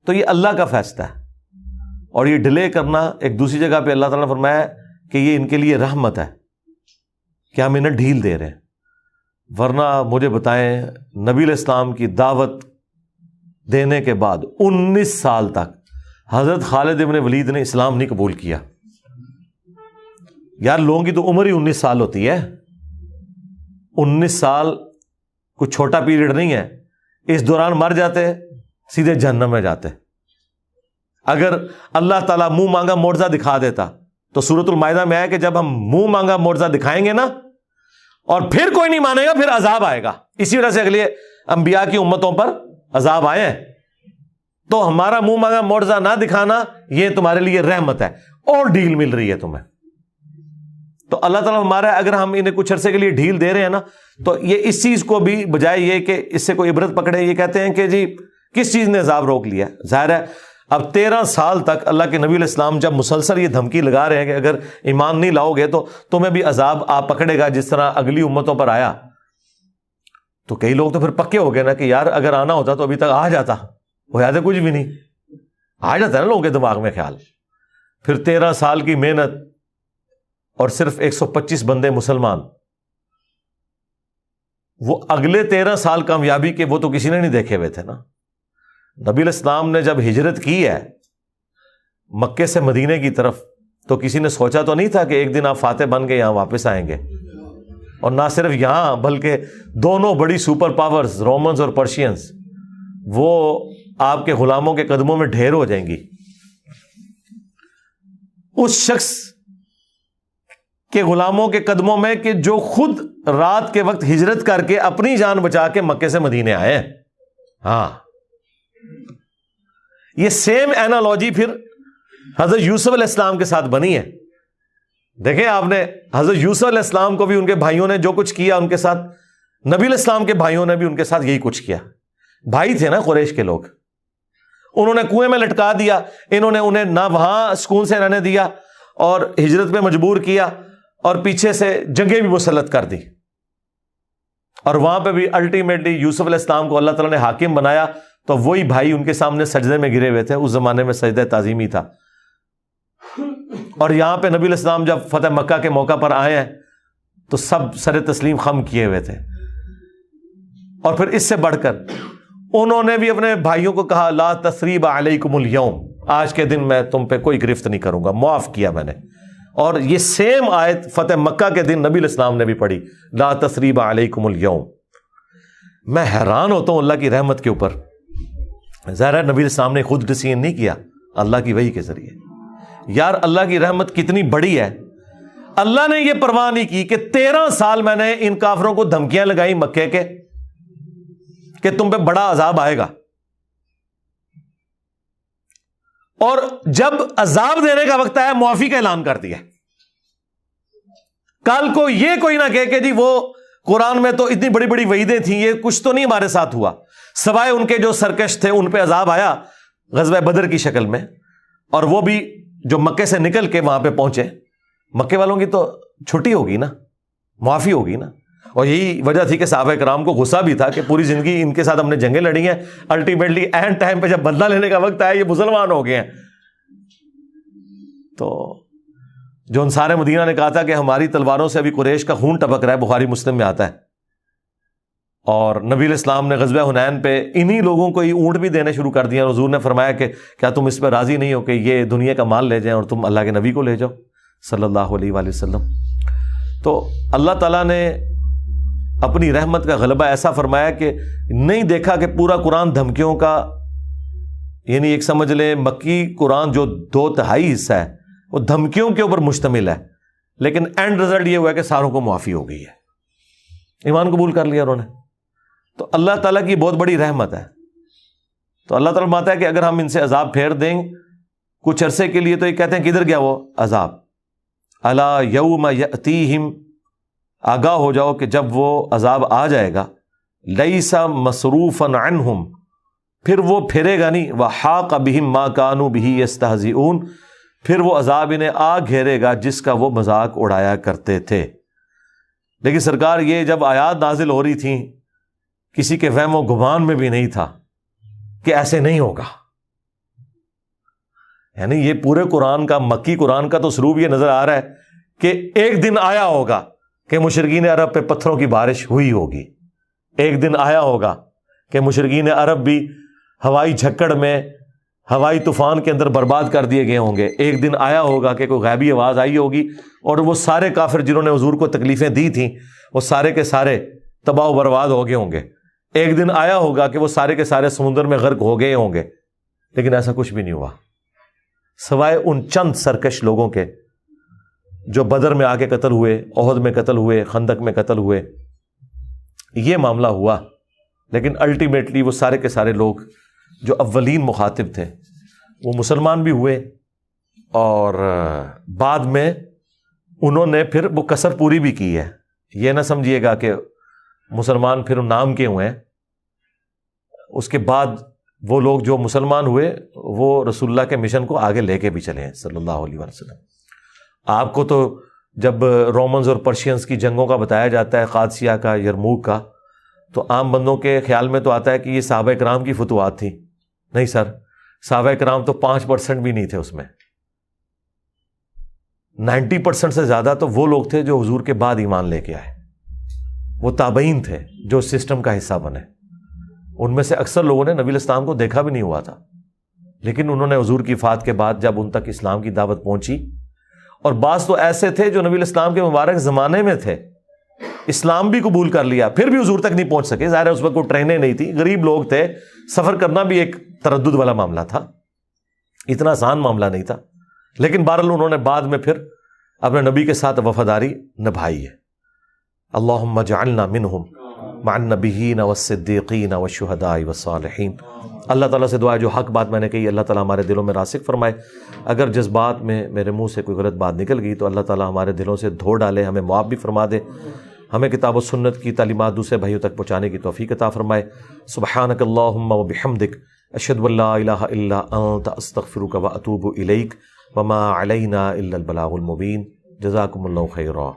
تو یہ اللہ کا فیصلہ ہے، اور یہ ڈیلے کرنا ایک دوسری جگہ پہ اللہ تعالیٰ نے فرمایا کہ یہ ان کے لیے رحمت ہے کہ ہم انہیں ڈھیل دے رہے ہیں۔ ورنہ مجھے بتائیں، نبی علیہ السلام کی دعوت دینے کے بعد 19 سال تک حضرت خالد ابن ولید نے اسلام نہیں قبول کیا۔ یار لوگوں کی تو عمر ہی 19 سال ہوتی ہے، 19 سال کوئی چھوٹا پیریڈ نہیں ہے، اس دوران مر جاتے سیدھے جہنم میں جاتے۔ اگر اللہ تعالیٰ منہ مانگا معجزہ دکھا دیتا تو سورۃ المائدہ میں ہے کہ جب ہم منہ مانگا معجزہ دکھائیں گے نا اور پھر کوئی نہیں مانے گا، پھر عذاب آئے گا۔ اسی وجہ سے اگلے انبیاء کی امتوں پر عذاب آئے ہیں۔ تو ہمارا منہ مانگا معجزہ نہ دکھانا یہ تمہارے لیے رحمت ہے، اور ڈھیل مل رہی ہے تمہیں۔ تو اللہ تعالیٰ ہمارا اگر ہم انہیں کچھ عرصے کے لیے ڈھیل دے رہے ہیں نا، تو یہ اس چیز کو بھی بجائے یہ کہ اس سے کوئی عبرت پکڑے، یہ کہتے ہیں کہ جی کس چیز نے عذاب روک لیا۔ ظاہر ہے اب 13 سال تک اللہ کے نبی علیہ السلام جب مسلسل یہ دھمکی لگا رہے ہیں کہ اگر ایمان نہیں لاؤ گے تو تمہیں بھی عذاب آپ پکڑے گا جس طرح اگلی امتوں پر آیا، تو کئی لوگ تو پھر پکے ہو گئے نا کہ یار اگر آنا ہوتا تو ابھی تک آ جاتا، وہ یاد ہے کچھ بھی نہیں، آ جاتا ہے نا لوگوں کے دماغ میں خیال۔ پھر 13 سال کی محنت اور صرف 125 بندے مسلمان، وہ اگلے 13 سال کامیابی کے وہ تو کسی نے نہیں دیکھے ہوئے تھے نا۔ نبی علیہ السلام نے جب ہجرت کی ہے مکے سے مدینے کی طرف تو کسی نے سوچا تو نہیں تھا کہ ایک دن آپ فاتح بن کے یہاں واپس آئیں گے، اور نہ صرف یہاں بلکہ دونوں بڑی سپر پاورز رومنز اور پرشینز وہ آپ کے غلاموں کے قدموں میں ڈھیر ہو جائیں گی۔ اس شخص کے غلاموں کے قدموں میں کہ جو خود رات کے وقت ہجرت کر کے اپنی جان بچا کے مکے سے مدینے آئے۔ ہاں، یہ سیم اینالوجی پھر حضرت یوسف علیہ السلام کے ساتھ بنی ہے۔ دیکھیں آپ نے حضرت یوسف علیہ السلام کو بھی ان کے بھائیوں نے جو کچھ کیا ان کے ساتھ، نبی علیہ السلام کے بھائیوں نے بھی ان کے ساتھ یہی کچھ کیا۔ بھائی تھے نا قریش کے لوگ، انہوں نے کنویں میں لٹکا دیا، انہوں نے انہیں نہ وہاں سکون سے رہنے دیا اور ہجرت میں مجبور کیا، اور پیچھے سے جنگیں بھی مسلط کر دی، اور وہاں پہ بھی الٹیمیٹلی یوسف علیہ السلام کو اللہ تعالیٰ نے حاکم بنایا تو وہی بھائی ان کے سامنے سجدے میں گرے ہوئے تھے۔ اس زمانے میں سجدہ تعظیمی تھا۔ اور یہاں پہ نبی علیہ السلام جب فتح مکہ کے موقع پر آئے ہیں تو سب سر تسلیم خم کیے ہوئے تھے، اور پھر اس سے بڑھ کر انہوں نے بھی اپنے بھائیوں کو کہا لا تثریب علیکم الیوم، آج کے دن میں تم پہ کوئی گرفت نہیں کروں گا، معاف کیا میں نے۔ اور یہ سیم آیت فتح مکہ کے دن نبی علیہ السلام نے بھی پڑھی، لا تثریب علیکم الیوم۔ میں حیران ہوتا ہوں اللہ کی رحمت کے اوپر۔ ظاہر ہے نبی علیہ السلام نے خود ڈیسیژن نہیں کیا، اللہ کی وحی کے ذریعے۔ یار اللہ کی رحمت کتنی بڑی ہے، اللہ نے یہ پرواہ نہیں کی کہ 13 سال میں نے ان کافروں کو دھمکیاں لگائی مکے کے کہ تم پہ بڑا عذاب آئے گا، اور جب عذاب دینے کا وقت آیا معافی کا اعلان کر دیا۔ کل کو یہ کوئی نہ کہے کہ جی وہ قرآن میں تو اتنی بڑی بڑی وعیدیں تھیں، یہ کچھ تو نہیں ہمارے ساتھ ہوا، سوائے ان کے جو سرکش تھے ان پہ عذاب آیا غزوہ بدر کی شکل میں، اور وہ بھی جو مکے سے نکل کے وہاں پہ پہنچے۔ مکے والوں کی تو چھٹی ہوگی نا، معافی ہوگی نا، اور یہی وجہ تھی کہ صحابہ کرام کو غصہ بھی تھا کہ پوری زندگی ان کے ساتھ ہم نے جنگیں لڑی ہیں، الٹیمیٹلی اینڈ ٹائم پہ جب بدلہ لینے کا وقت آیا یہ مسلمان ہو گئے ہیں۔ تو جو انصار مدینہ نے کہا تھا کہ ہماری تلواروں سے ابھی قریش کا خون ٹپک رہا ہے، بخاری مسلم میں آتا ہے، اور نبی علیہ السلام نے غزوہ حنین پہ انہی لوگوں کو یہ اونٹ بھی دینے شروع کر دیا۔ حضور نے فرمایا کہ کیا تم اس پہ راضی نہیں ہو کہ یہ دنیا کا مال لے جائیں اور تم اللہ کے نبی کو لے جاؤ صلی اللہ علیہ وآلہ وسلم۔ تو اللہ تعالیٰ نے اپنی رحمت کا غلبہ ایسا فرمایا کہ نہیں دیکھا کہ پورا قرآن دھمکیوں کا، یعنی ایک سمجھ لیں مکی قرآن جو 2/3 حصہ ہے وہ دھمکیوں کے اوپر مشتمل ہے، لیکن اینڈ رزلٹ یہ ہوا کہ ساروں کو معافی ہو گئی ہے، ایمان قبول کر لیا انہوں نے۔ تو اللہ تعالیٰ کی بہت بڑی رحمت ہے۔ تو اللہ تعالیٰ مانتا ہے کہ اگر ہم ان سے عذاب پھیر دیں کچھ عرصے کے لیے، تو یہ کہتے ہیں کدھر گیا وہ عذاب، الا یوم یأتیہم، آگاہ ہو جاؤ کہ جب وہ عذاب آ جائے گا، لیس مصروفا عنہم، پھر وہ پھرے گا نہیں، وحاق بہم ما کانوا بہ یستہزئون، پھر وہ عذاب انہیں آ گھیرے گا جس کا وہ مذاق اڑایا کرتے تھے۔ لیکن سرکار یہ جب آیات نازل ہو رہی تھیں کسی کے وہم و گمان میں بھی نہیں تھا کہ ایسے نہیں ہوگا۔ یعنی یہ پورے قرآن کا، مکی قرآن کا تو اسلوب یہ نظر آ رہا ہے کہ ایک دن آیا ہوگا کہ مشرکین عرب پہ پتھروں کی بارش ہوئی ہوگی، ایک دن آیا ہوگا کہ مشرکین عرب بھی ہوائی جھکڑ میں، ہوائی طوفان کے اندر برباد کر دیے گئے ہوں گے، ایک دن آیا ہوگا کہ کوئی غیبی آواز آئی ہوگی اور وہ سارے کافر جنہوں نے حضور کو تکلیفیں دی تھیں وہ سارے کے سارے تباہ و برباد ہو گئے ہوں گے، ایک دن آیا ہوگا کہ وہ سارے کے سارے سمندر میں غرق ہو گئے ہوں گے۔ لیکن ایسا کچھ بھی نہیں ہوا، سوائے ان چند سرکش لوگوں کے جو بدر میں آ کے قتل ہوئے، احد میں قتل ہوئے، خندق میں قتل ہوئے، یہ معاملہ ہوا۔ لیکن الٹیمیٹلی وہ سارے کے سارے لوگ جو اولین مخاطب تھے وہ مسلمان بھی ہوئے، اور بعد میں انہوں نے پھر وہ کسر پوری بھی کی ہے۔ یہ نہ سمجھیے گا کہ مسلمان پھر نام کے ہوئے ہیں، اس کے بعد وہ لوگ جو مسلمان ہوئے وہ رسول اللہ کے مشن کو آگے لے کے بھی چلے ہیں صلی اللہ علیہ وسلم۔ آپ کو تو جب رومنز اور پرشینز کی جنگوں کا بتایا جاتا ہے، قادسیہ کا، یرموک کا، تو عام بندوں کے خیال میں تو آتا ہے کہ یہ صحابہ کرام کی فتوحات تھی۔ نہیں سر، صحابہ کرام تو 5% بھی نہیں تھے اس میں، 90% سے زیادہ تو وہ لوگ تھے جو حضور کے بعد ایمان لے کے آئے، وہ تابعین تھے جو سسٹم کا حصہ بنے۔ ان میں سے اکثر لوگوں نے نبی الاسلام کو دیکھا بھی نہیں ہوا تھا، لیکن انہوں نے حضور کی وفات کے بعد جب ان تک اسلام کی دعوت پہنچی، اور بعض تو ایسے تھے جو نبی الاسلام کے مبارک زمانے میں تھے، اسلام بھی قبول کر لیا، پھر بھی حضور تک نہیں پہنچ سکے۔ ظاہر ہے اس وقت کوئی ٹرینیں نہیں تھی، غریب لوگ تھے، سفر کرنا بھی ایک تردد والا معاملہ تھا، اتنا آسان معاملہ نہیں تھا۔ لیکن بہرحال انہوں نے بعد میں پھر اپنے نبی کے ساتھ وفاداری نبھائی ہے۔ اللہم اجعلنا منہم مع النبیین والصدیقین والشہداء والصالحین۔ اللہ تعالیٰ سے دعا ہے جو حق بات میں نے کہی اللہ تعالیٰ ہمارے دلوں میں راسخ فرمائے، اگر جذبات میں میرے منہ سے کوئی غلط بات نکل گئی تو اللہ تعالیٰ ہمارے دلوں سے دھو ڈالے، ہمیں معاف بھی فرما دے، ہمیں کتاب و سنت کی تعلیمات دوسرے بھائیوں تک پہنچانے کی توفیق عطا فرمائے۔ سبحانک اللہم وبحمدک، اشہد ان لا الہ الا انت، استغفرک واتوب الیک، وما علینا الا البلاغ المبین۔ جزاکم اللہ خیرا۔